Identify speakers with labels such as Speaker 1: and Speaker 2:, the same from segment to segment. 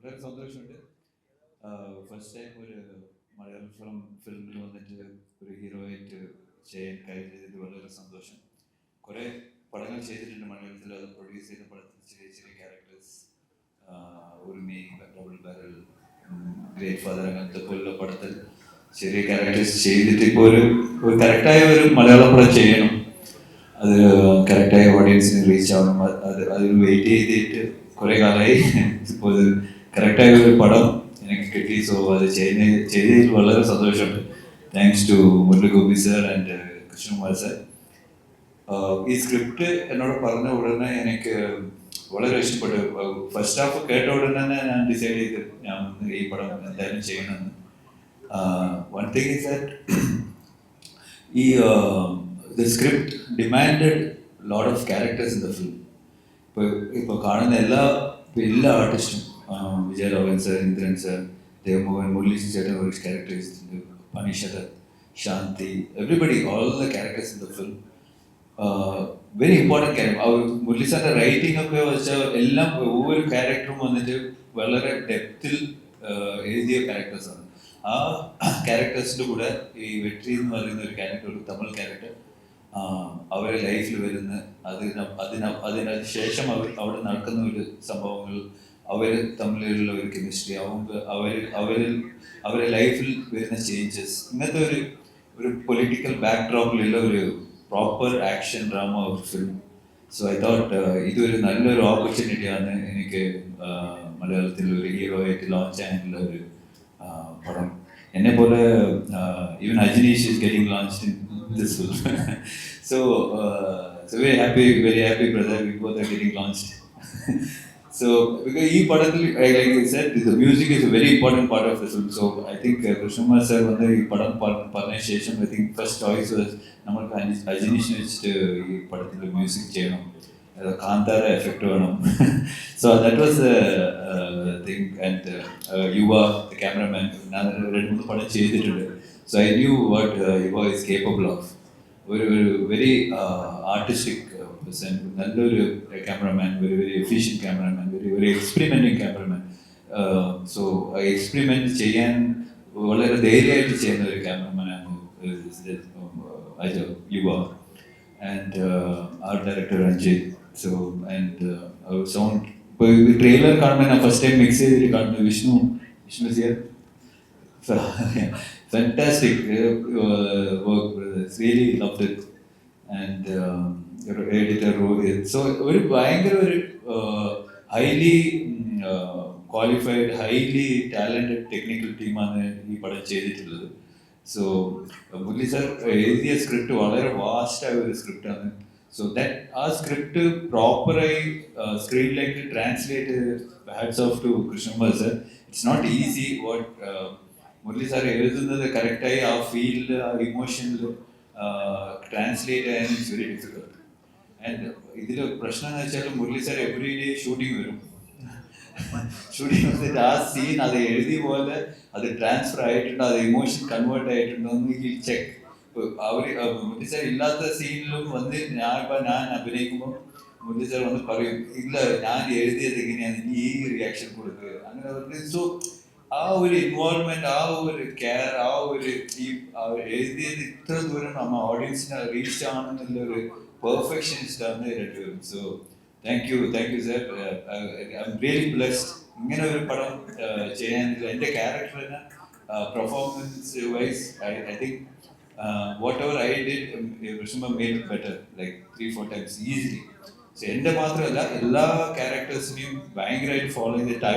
Speaker 1: വളരെ സന്തോഷമുണ്ട്. First time ഒരു മലയാളം ഫിലിമിൽ വന്നിട്ട് ഒരു ഹീറോ ആയിട്ട് ചെയ്യാൻ കഴിഞ്ഞതിൽ വളരെ സന്തോഷം. കുറേ പടങ്ങൾ ചെയ്തിട്ടുണ്ട് മലയാളത്തിൽ, അത് പ്രൊഡ്യൂസ് ചെയ്ത പടത്തിൽ ചെറിയ ചെറിയ characters, ഉർമി, double barrel, great father, അങ്ങനത്തെ പോലുള്ള പടത്തിൽ ചെറിയ ക്യാരക്ടേഴ്സ് ചെയ്തിട്ട് ഇപ്പോൾ ഒരു കറക്റ്റായ ഒരു മലയാളം പടം ചെയ്യണം, അത് കറക്റ്റായ ഓഡിയൻസിന് റീച്ച് ആവണം. അതിന് വെയിറ്റ് ചെയ്തിട്ട് കുറേ കാലമായി. ഇപ്പോൾ അത് കറക്റ്റായ ഒരു പടം എനിക്ക് കിട്ടി. സോ അത് ചെയ്തതിൽ വളരെ സന്തോഷമുണ്ട്. Thanks to Murali sir and Krishnakumar sir. ഈ സ്ക്രിപ്റ്റ് എന്നോട് പറഞ്ഞ ഉടനെ എനിക്ക് വളരെ ഇഷ്ടപ്പെട്ടു. ഫസ്റ്റ് ഹാഫ് കേട്ട ഉടനെ തന്നെ ഞാൻ ഡിസൈഡ് ചെയ്ത് ഞാൻ ഈ പടം എന്തായാലും ചെയ്യണമെന്ന്. വൺ തിങ് ഈസ് ദാറ്റ് ഈ the script demanded a lot of characters in the film. ഇപ്പോൾ കാണുന്ന എല്ലാ ആർട്ടിസ്റ്റും, വിജയരാഘവൻ സർ, ഇന്ദ്രൻ സർ, ദേവമോഹൻ, മുരളി ചേട്ടൻ ഒരു ക്യാരക്ടേഴ്സ്, പനിഷത, Shanthi, everybody, all the characters in the film very important character. Murali സാറിൻ്റെ റൈറ്റിംഗ് ഒക്കെ വെച്ചാൽ എല്ലാം ഒவ்வொരു ക്യാരക്ടറും വന്നിട്ട് വളരെ ഡെപ്തിൽ എഴുതിയ ക്യാരക്ടേഴ്സാണ്. ആ ക്യാരക്ടേഴ്സിൻ്റെ കൂടെ ഈ വെട്രി എന്ന് പറയുന്ന ഒരു ക്യാരക്ടർ, ഒരു തമിഴ് ക്യാരക്ടർ, അവരെ ലൈഫിൽ വരുന്ന അതിന് ശേഷം അവിടെ നടക്കുന്ന ഒരു സംഭവങ്ങൾ, അവർ തമ്മിലുള്ള ഒരു കെമിസ്ട്രി, അവരെ ലൈഫിൽ വരുന്ന ചേഞ്ചസ്, ഇങ്ങനത്തെ ഒരു പൊളിറ്റിക്കൽ ബാക്ക്ഡ്രോപ്പിലുള്ള ഒരു പ്രോപ്പർ ആക്ഷൻ ഡ്രാമ ഒരു ഫിലിം. സോ ഐ തോട്ട് ഇതൊരു നല്ലൊരു ഓപ്പർച്യൂണിറ്റിയാണ് എനിക്ക് മലയാളത്തിൽ ഒരു ഹീറോ ആയിട്ട് ലോഞ്ച് ചെയ്യാനുള്ള ഒരു പടം. എന്നെ പോലെ even Ajineesh is getting launched in this film. So very happy brother, we both are getting launched. So because ee padathil, like I said, the music is a very important part of the film. So I think Krishnamar sir vanda ee padam parna shesham, I think first choice was namakku Ajinish vechittu ee padathil music cheyanam, Kantara effect vanam. So that was the thing. And Yuva, the cameraman, nan rendu moonu padam cheyidittunde. So I knew what Yuva is capable of. Very artistic person, nallor cameraman, very efficient cameraman, very experimenting cameraman. So I experiment cheyan വളരെ ധൈര്യമായിട്ട് ചെയ്യുന്ന ഒരു ക്യാമറമാനാണ് Yuva, and art director Ranjit. So and sound, ഇപ്പോൾ trailer കാണുമ്പോൾ ഞാൻ first time mix ചെയ്തിട്ട് കാണുന്നത് Vishnu is here. Fantastic work, brothers. Really loved it. And your editor Rohit. So very ഭയങ്കര ഒരു highly qualified, highly talented technical ടീമാണ് ഈ പടം ചെയ്തിട്ടുള്ളത്. സോ മുരളി സാർ എഴുതിയ സ്ക്രിപ്റ്റ് വളരെ വാസ്റ്റായ ഒരു സ്ക്രിപ്റ്റാണ്. സോ ദാറ്റ് ആ സ്ക്രിപ്റ്റ് പ്രോപ്പറായി സ്ക്രീനിലേക്ക് translate, hats off to Krishnakumar sir. It's not easy what Murali sir എഴുതുന്നത് കറക്റ്റായി ആ ഫീൽഡ്, ആ ഇമോഷനിൽ ട്രാൻസ്ലേറ്റ് ചെയ്യാൻ ഇറ്റ്സ് വെരി ഡിഫിക്കൽട്ട്. ആൻഡ് ഇതിൽ പ്രശ്നം എന്ന് വെച്ചാൽ Murali sir every day shooting വരും. ഷൂട്ടിങ് വന്നിട്ട് ആ സീൻ അത് എഴുതിയ പോലെ അത് ട്രാൻസ്ഫർ ആയിട്ടുണ്ടോ, അത് ഇമോഷൻ കൺവേർട്ട് ആയിട്ടുണ്ടോ എന്ന് ചെക്ക്. മുരളി സാർ ഇല്ലാത്ത സീനിലും വന്ന് ഞാൻ അഭിനയിക്കുമ്പോൾ മുരളി സാർ വന്ന് പറയും, ഇല്ല ഞാൻ എഴുതിയത് എങ്ങനെയാണ്, ഈ റിയാക്ഷൻ കൊടുക്കുക, അങ്ങനെ പറഞ്ഞ്. സോ ആ ഒരു ഇൻവോൾവ്മെന്റ്, ആ ഒരു കെയർ, ആ ഒരു എഴുതിയത് ഇത്ര ദൂരം നമ്മ ഓഡിയൻസിനെ റീച്ച് ആണെന്നുള്ള ഒരു പെർഫെക്ഷനിസ്റ്റ് ആണ് രണ്ടുപേരും. So thank you sir. I am really blessed ഇങ്ങനെ ഒരു പടം ചെയ്യാനില്ല. എൻ്റെ ക്യാരക്ടറിന് performance wise I think whatever I did, Rishabh made it better like 3-4 times easily. So എൻ്റെ മാത്രമല്ല എല്ലാ ക്യാരക്ടേഴ്സിനെയും ഭയങ്കരമായിട്ട് ഫോളോ ചെയ്തിട്ട്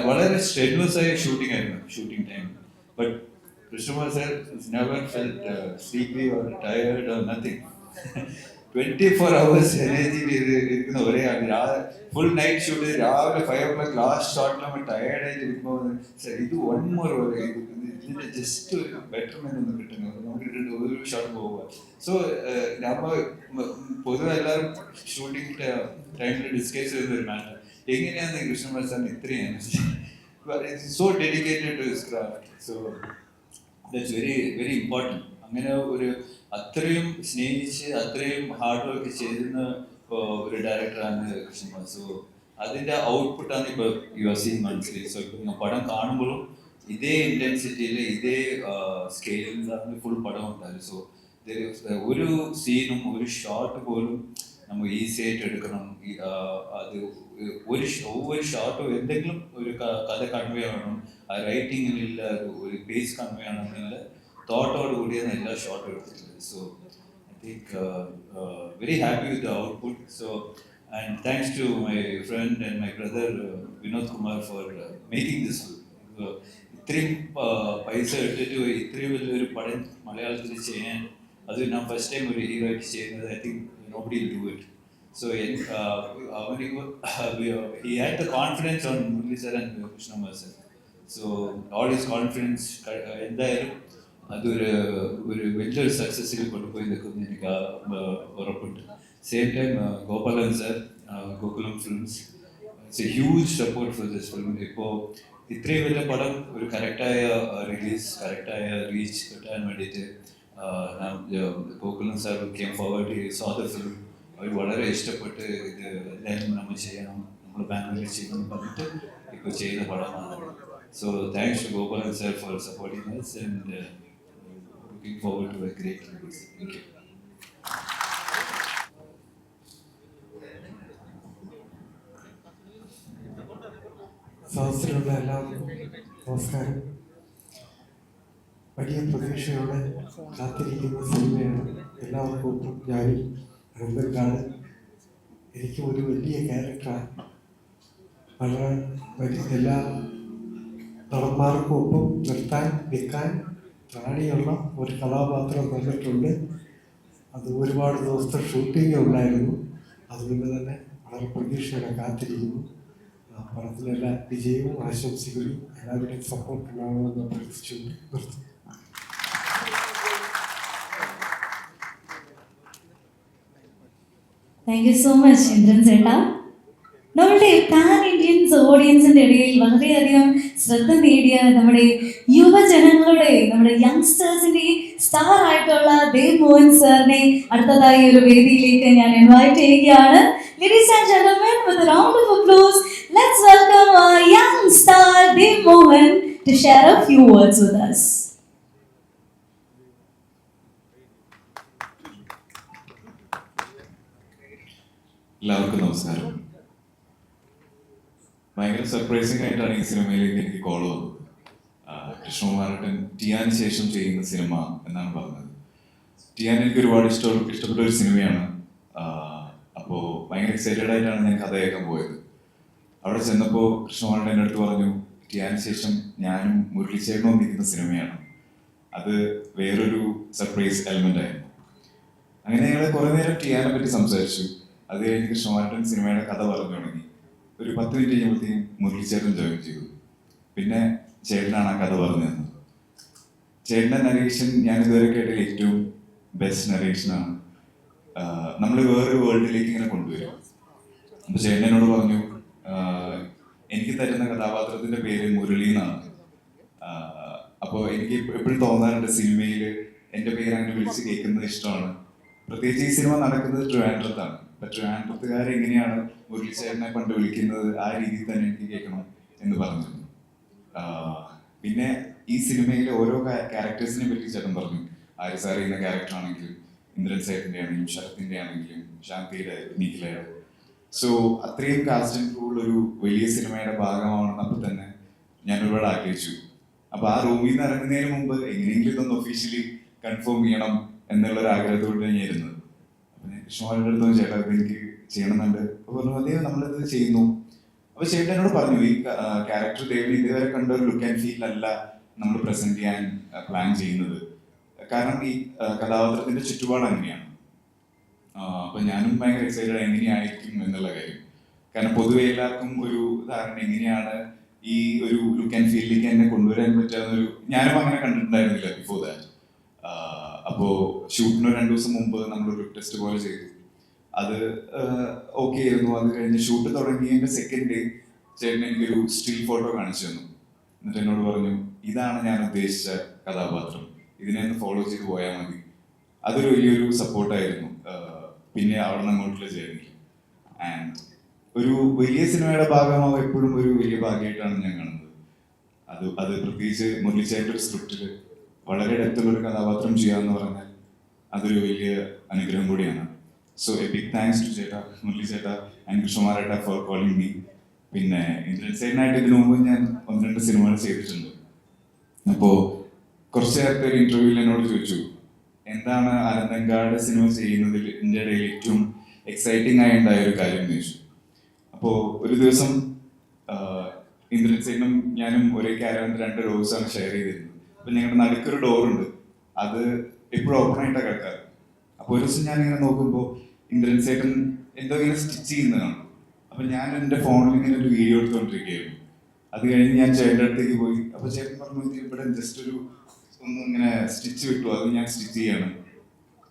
Speaker 1: വളരെ സ്ട്രെനുവസ് ആയ shooting time. But Krishnakumar sir never felt sleepy or tired or nothing. 24 hours എനർജിയിൽ ഇരിക്കുന്ന ഒരേ ആൾ. ഫുൾ നൈറ്റ് ഷൂട്ട് ചെയ്ത് രാവിലെ 5 o'clock ലാസ്റ്റ് ഷോട്ടിൽ നമ്മൾ ടയർഡായിട്ട് ഇരിക്കുമ്പോൾ സർ ഇത് 1 more ഇതിൻ്റെ ജസ്റ്റ് ഒരു ബെറ്റർമെന്റ് ഒന്നും കിട്ടുന്നു, നമുക്ക് ഒരു ഷോട്ട് പോവുക. സോ നമ്മൾ പൊതുവെ എല്ലാവരും ഷൂട്ടിംഗ് ടൈമിൽ ഡിസ്കസ് ചെയ്ത ഒരു മാറ്റർ, എങ്ങനെയാണ് കൃഷ്ണകുമാർ സാറിന് ഇത്രയും so dedicated to his craft. So that's very important. അങ്ങനെ ഒരു അത്രയും സ്നേഹിച്ച് അത്രയും ഹാർഡ് വർക്ക് ചെയ്യുന്ന ഒരു ഡയറക്ടറാണ് കൃഷ്ണകുമാർ. സോ അതിൻ്റെ ഔട്ട്പുട്ടാണ് ഇപ്പോൾ യു ആർ സീൻ മനസ്സിലായി. സോ ഇപ്പോൾ പടം കാണുമ്പോഴും ഇതേ ഇൻറ്റൻസിറ്റിയിൽ ഇതേ സ്കെയിലിലാണ് ഫുൾ പടം ഉണ്ടായത്. സോ ഒരു സീനും ഒരു ഷോട്ട് പോലും നമ്മൾ ഈസി ആയിട്ട് എടുക്കണം. അത് ഒவ்வொரு ഷോട്ടും എന്തെങ്കിലും ഒരു കഥ കൺവേ ആവണം, ആ റൈറ്റിങ്ങിലില്ല ഒരു പേസ് കൺവേ ആവണമെന്നില്ല തോട്ടോട് കൂടിയാണ് എല്ലാ ഷോട്ടും എടുത്തിട്ടുള്ളത്. So I think very happy with the output. So and thanks to my friend and my brother Vinod Kumar for making this film. ഇത്രയും പൈസ ഇട്ടിട്ട് ഇത്രയും വലിയൊരു പടം മലയാളത്തിൽ ചെയ്യാൻ, അത് ഞാൻ ഫസ്റ്റ് ടൈം ഒരു ഹീറോ ആയിട്ട് ചെയ്യുന്നത്. I think nobody will do it. So he had the confidence on Murali sir and Krishnamurthy sir. So all his confidence എന്തായാലും അതൊരു വലിയൊരു സക്സസ്സിൽ കൊണ്ടുപോയി നിൽക്കുമെന്ന് എനിക്ക് ഉറപ്പുണ്ട്. Same time, Gopalan sir, Gokulam Films, it's a huge support for this film. ഇപ്പോൾ ഇത്രയും വലിയ പടം ഒരു കറക്റ്റായ റിലീസ്, കറക്റ്റായ റീച്ച് കിട്ടാൻ വേണ്ടിയിട്ട് Gokulam sir came forward, so the film. അവർ വളരെ ഇഷ്ടപ്പെട്ട് ഇത് എല്ലാവരും നമ്മൾ ചെയ്യണം, നമ്മൾ ബാംഗ്ലൂരിൽ ചെയ്യണം എന്ന് പറഞ്ഞിട്ട് ഇപ്പോൾ ചെയ്യുന്ന പടമാണ്. So thanks to Gopalan sir for supporting us and looking forward to a great release. Thank you.
Speaker 2: സദസ്സിലുള്ള എല്ലാവർക്കും നമസ്കാരം. വലിയ പ്രതീക്ഷയോടെ കാത്തിരിക്കുന്ന സിനിമയാണ് എല്ലാവർക്കും ഞാനും അനന്തൻകാട്. എനിക്ക് ഒരു വലിയ ക്യാരക്ടറാണ്. വളരെ വലിയ എല്ലാ നടന്മാർക്കും ഒപ്പം നിൽക്കാൻ പ്രാണിയുള്ള ഒരു കഥാപാത്രം തന്നിട്ടുണ്ട്. അത് ഒരുപാട് ദിവസത്തെ ഷൂട്ടിംഗ് ഉണ്ടായിരുന്നു. അതുകൊണ്ട് തന്നെ വളരെ പ്രതീക്ഷയോടെ കാത്തിരിക്കുന്നു. പടത്തിലെല്ലാ വിജയവും ആശംസിക്കുന്നു. എല്ലാവരുടെയും സപ്പോർട്ട് ഉണ്ടാകുമെന്ന് പ്രതീക്ഷിച്ചുകൊണ്ട് നിർത്തുന്നു.
Speaker 3: Thank you so much Indran ചേട്ടാ. നമ്മളുടെ പാൻ ഇന്ത്യൻസ് ഓഡിയൻസിന്റെ ഇടയിൽ വളരെയധികം ശ്രദ്ധ നേടിയ നമ്മുടെ യുവജനങ്ങളുടെ, നമ്മുടെ യങ്സ്റ്റേഴ്സിന്റെ സ്റ്റാർ ആയിട്ടുള്ള ദേവ് മോഹൻ സാറിനെ അടുത്തതായി ഒരു വേദിയിലേക്ക് ഞാൻ ഇൻവൈറ്റ് ചെയ്യുകയാണ്. Ladies and gentlemen, with a round of applause, let's welcome our young star Dev Mohan to share a few words with us.
Speaker 1: എല്ലാവർക്കും നമസ്കാരം. ഭയങ്കര സർപ്രൈസിംഗ് ആയിട്ടാണ് ഈ സിനിമയിലേക്ക് എനിക്ക് കോൾ വന്നത്. കൃഷ്ണകുമാരൻ ടിയാന് ശേഷം ചെയ്യുന്ന സിനിമ എന്നാണ് പറഞ്ഞത്. ടിയാൻ എനിക്ക് ഒരുപാട് ഇഷ്ടപ്പെട്ട ഒരു സിനിമയാണ്. അപ്പോൾ ഭയങ്കര എക്സൈറ്റഡ് ആയിട്ടാണ് ഞാൻ കഥ കേൾക്കാൻ പോയത്. അവിടെ ചെന്നപ്പോൾ കൃഷ്ണകുമാരൻ എൻ്റെ അടുത്ത് പറഞ്ഞു, ടിയാന് ശേഷം ഞാനും മുരളിച്ചേട്ടനും ഒന്നിക്കുന്ന സിനിമയാണ്. അത് വേറൊരു സർപ്രൈസ് എലമെൻ്റ് ആയിരുന്നു. അങ്ങനെ ഞങ്ങൾ കുറേ നേരം ടിയാനെ പറ്റി സംസാരിച്ചു. അത് കഴിഞ്ഞ് കൃഷ്ണകുമാരൻ സിനിമയുടെ കഥ പറഞ്ഞു തുടങ്ങി. ഒരു 10 മിനിറ്റ് കഴിയുമ്പോഴത്തേക്കും മുരളിച്ചേട്ടൻ ജോയിൻ ചെയ്തു. പിന്നെ ചേട്ടനാണ് ആ കഥ പറഞ്ഞു തന്നത്. ചേട്ടൻ്റെ നരേഷൻ ഞാൻ ഇതുവരെ കേട്ടതിൽ ഏറ്റവും ബെസ്റ്റ് നരേഷനാണ്. നമ്മൾ വേറൊരു വേൾഡിലേക്ക് ഇങ്ങനെ കൊണ്ടുവരും. അപ്പോൾ ചേട്ടൻ എന്നോട് പറഞ്ഞു, എനിക്ക് തരുന്ന കഥാപാത്രത്തിൻ്റെ പേര് മുരളി എന്നാണ്. അപ്പോൾ എനിക്ക് എപ്പോഴും തോന്നാറുണ്ട് സിനിമയിൽ എൻ്റെ പേര് അങ്ങനെ വിളിച്ച് കേൾക്കുന്നത് ഇഷ്ടമാണ്. പ്രത്യേകിച്ച് ഈ സിനിമ നടക്കുന്നത് ട്രിവാൻഡ്രത്താണ്. അപ്പം ട്രിവാൻഡ്രത്തുകാരെങ്ങനെയാണ് മുരളി ചേട്ടനെ പണ്ട് വിളിക്കുന്നത് ആ രീതിയിൽ തന്നെ എനിക്ക് കേൾക്കണം എന്ന് പറഞ്ഞിരുന്നു. പിന്നെ ഈ സിനിമയിലെ ഓരോ ക്യാരക്ടേഴ്സിനെ പറ്റി ചേട്ടൻ പറഞ്ഞു. ആര്യ സാർ ചെയ്യുന്ന ക്യാരക്ടർ ആണെങ്കിലും, ഇന്ദ്രൻ സേട്ടൻ്റെ ആണെങ്കിലും, ശരത്തിൻ്റെ ആണെങ്കിലും, ശാന്തിയുടെ, നിഖിലയുടെ. സോ അത്രയും കാസ്റ്റ് ആൻഡ് ക്രൂ ഒരു വലിയ സിനിമയുടെ ഭാഗമാണെന്നപ്പോൾ തന്നെ ഞാൻ ഒരുപാട് ആഗ്രഹിച്ചു. അപ്പോൾ ആ റൂമിൽ നിന്ന് ഇറങ്ങുന്നതിന് മുമ്പ് എങ്ങനെയെങ്കിലും ഇതൊന്ന് ഒഫീഷ്യലി കൺഫേം ചെയ്യണം എന്നുള്ളൊരു ആഗ്രഹത്തോടെ ഞാൻ ഇരുന്നത്. അപ്പം ഞാൻ കൃഷ്ണകുമാരൻ്റെ അടുത്ത് ചേട്ടാ ഇത് എനിക്ക് ചെയ്യണമെന്നുണ്ട്. അപ്പോൾ പറഞ്ഞു അതേ നമ്മളിത് ചെയ്യുന്നു. അപ്പോൾ ചേട്ടൻ എന്നോട് പറഞ്ഞു, ഈ ക്യാരക്ടർ ദേവിന് ഇതുവരെ കണ്ട ഒരു ലുക്ക് ആൻഡ് ഫീൽ അല്ല നമ്മൾ പ്രസന്റ് ചെയ്യാൻ പ്ലാൻ ചെയ്യുന്നത്. കാരണം ഈ കഥാപാത്രത്തിന്റെ ചുറ്റുപാട് അങ്ങനെയാണ്. അപ്പൊ ഞാനും ഭയങ്കര എക്സൈറ്റഡ് എങ്ങനെയായിരിക്കും എന്നുള്ള കാര്യം. കാരണം പൊതുവെ എല്ലാവർക്കും ഒരു ധാരണ എങ്ങനെയാണ് ഈ ഒരു ലുക്ക് ആൻഡ് ഫീലിലേക്ക് എന്നെ കൊണ്ടുവരാൻ പറ്റാന്നൊരു, ഞാനും അങ്ങനെ കണ്ടിട്ടുണ്ടായിരുന്നില്ല ബിഫോർ ദാറ്റ്. അപ്പോൾ ഷൂട്ടിന് 2 ദിവസം മുമ്പ് നമ്മളൊരു ടെസ്റ്റ് പോലെ ചെയ്തു. അത് ഓക്കെ ആയിരുന്നു. അത് കഴിഞ്ഞ് ഷൂട്ട് തുടങ്ങിയതിന്റെ സെക്കൻഡ് ഡേ ചേട്ടൻ എനിക്കൊരു സ്റ്റിൽ ഫോട്ടോ കാണിച്ചു തന്നു. എന്നിട്ട് എന്നോട് പറഞ്ഞു, ഇതാണ് ഞാൻ ഉദ്ദേശിച്ച കഥാപാത്രം, ഇതിനെ ഒന്ന് ഫോളോ ചെയ്ത് പോയാൽ മതി. അതൊരു വലിയൊരു സപ്പോർട്ടായിരുന്നു പിന്നെ അവിടെ നിന്ന് അങ്ങോട്ടുള്ള ജേർണി. ആൻഡ് ഒരു വലിയ സിനിമയുടെ ഭാഗമാവുക എപ്പോഴും ഒരു വലിയ ഭാഗ്യമായിട്ടാണ് ഞാൻ കാണുന്നത്. അത് പ്രത്യേകിച്ച് മുരളിച്ചേട്ടൻ്റെ ഒരു സ്ക്രിപ്റ്റിൽ വളരെ ഡെപ്തുള്ള ഒരു കഥാപാത്രം ചെയ്യുക എന്ന് പറഞ്ഞാൽ അതൊരു വലിയ അനുഗ്രഹം കൂടിയാണ്. So a big thanks to ചേട്ടാ, മുരളി ചേട്ടാ ആൻഡ് കൃഷ്ണകുമാരേട്ടാ ഫോർ കോളിംഗ് മീ. പിന്നെ ഇന്ദ്രൻ സേനായിട്ട് ഇതിനു മുമ്പ് ഞാൻ 1-2 സിനിമകൾ ചെയ്തിട്ടുണ്ട്. അപ്പോൾ കുറച്ച് നേരത്തെ ഒരു ഇന്റർവ്യൂവിൽ എന്നോട് ചോദിച്ചു, എന്താണ് അനന്തങ്കാട് സിനിമ ചെയ്യുന്നതിൽ എൻ്റെ ഇടയിൽ ഏറ്റവും എക്സൈറ്റിംഗ് ആയി ഉണ്ടായ ഒരു കാര്യം എന്ന് ചോദിച്ചു. അപ്പോൾ ഒരു ദിവസം ഇന്ദ്രൻ സേനും ഞാനും ഒരേ ക്യാരവൻ 2 റോസാണ് ഷെയർ ചെയ്തിരുന്നത്. അപ്പം ഞങ്ങളുടെ നടുക്കൊരു ഡോറുണ്ട്, അത് എപ്പോഴും ഓപ്പൺ ആയിട്ടാണ് കിടക്കാറ്. അപ്പോൾ ഒരു ദിവസം ഞാനിങ്ങനെ നോക്കുമ്പോൾ ഇന്ദ്രൻ സേട്ടൻ എന്തോ ഇങ്ങനെ സ്റ്റിച്ച് ചെയ്യുന്നതാണ്. അപ്പം ഞാൻ എൻ്റെ ഫോണിൽ ഇങ്ങനെ ഒരു വീഡിയോ എടുത്തുകൊണ്ടിരിക്കുകയായിരുന്നു. അത് കഴിഞ്ഞ് ഞാൻ ചേട്ടൻ്റെ അടുത്തേക്ക് പോയി. അപ്പോൾ ചേട്ടൻ പറഞ്ഞു, ഇവിടെ ജസ്റ്റ് ഒന്നും ഇങ്ങനെ സ്റ്റിച്ച് വിട്ടു, അത് ഞാൻ സ്റ്റിച്ച് ചെയ്യാണ്.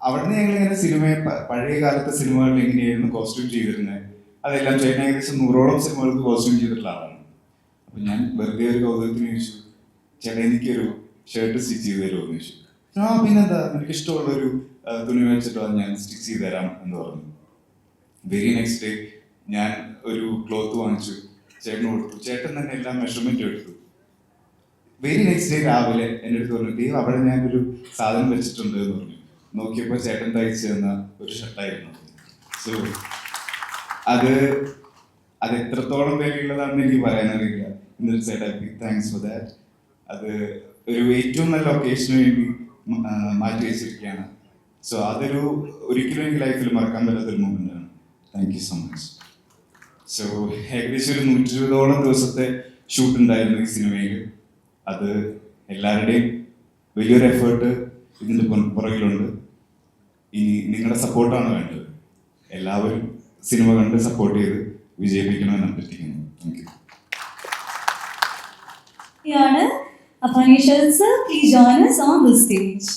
Speaker 1: അവിടുന്ന് ഞങ്ങളിങ്ങനെ പഴയ കാലത്തെ സിനിമകളിൽ എങ്ങനെയായിരുന്നു കോസ്റ്റ്യൂം ചെയ്തിരുന്നത്, അതെല്ലാം ചേട്ടൻ ഏകദേശം 100ഓളം സിനിമകൾക്ക് കോസ്റ്റ്യൂം ചെയ്തിട്ടുള്ള ആളാണ്. അപ്പം ഞാൻ വെറുതെ ഒരു കൗതുകത്തിന് ചോദിച്ചു, ചേട്ടാ എനിക്കൊരു ഷർട്ട് സ്റ്റിച്ച് ചെയ്ത് തരുമോ എന്ന് ചോദിച്ചു. പിന്നെന്താ, എനിക്ക് ഇഷ്ടമുള്ളൊരു തുണി മേടിച്ചിട്ടോ അത് ഞാൻ സ്റ്റിച്ച് ചെയ്ത് തരാം എന്ന് പറഞ്ഞു. വെരി നെക്സ്റ്റ് ഡേ ഞാൻ ഒരു ക്ലോത്ത് വാങ്ങിച്ചു, ചേട്ടന് കൊടുത്തു. ചേട്ടൻ തന്നെ എല്ലാ മെഷർമെന്റും എടുത്തു. വെരി നെക്സ്റ്റ് ഡേ രാവിലെ എൻ്റെ അടുത്ത് പറഞ്ഞു, ദൈവം അവിടെ ഞാനൊരു സാധനം വെച്ചിട്ടുണ്ട് എന്ന് പറഞ്ഞു. നോക്കിയപ്പോൾ ചേട്ടൻ തയ്ച്ചു തന്ന ഒരു ഷർട്ടായിരുന്നു. സോ അത് എത്രത്തോളം വിലയുള്ളതാണെന്ന് എനിക്ക് പറയാനറിയില്ല. ഇന്നൊരു ചേട്ടാ, ബിഗ് താങ്ക്സ് ഫോർ ദാറ്റ്. അത് ഒരു ഏറ്റവും നല്ല ഒക്കേഷന് വേണ്ടി മാറ്റി വെച്ചിരിക്കുകയാണ്. സോ അതൊരു ഒരിക്കലും എനിക്ക് ലൈഫിൽ മറക്കാൻ പറ്റാത്തൊരു മൊമെന്റ് ആണ്. Thank you so much. So ഏകദേശം ഒരു 120ഓളം ദിവസത്തെ ഷൂട്ട് ഉണ്ടായിരുന്നു ഈ സിനിമയിൽ. അത് എല്ലാവരുടെയും വലിയൊരു എഫേർട്ട് ഇതിൻ്റെ പുറകിലുണ്ട്. ഇനി നിങ്ങളുടെ സപ്പോർട്ടാണ് വേണ്ടത്. എല്ലാവരും സിനിമ കണ്ട് സപ്പോർട്ട് ചെയ്ത് വിജയിപ്പിക്കണമെന്ന് അഭ്യർത്ഥിക്കുന്നു. Thank you.
Speaker 3: Apanisha sir, please join us on the stage.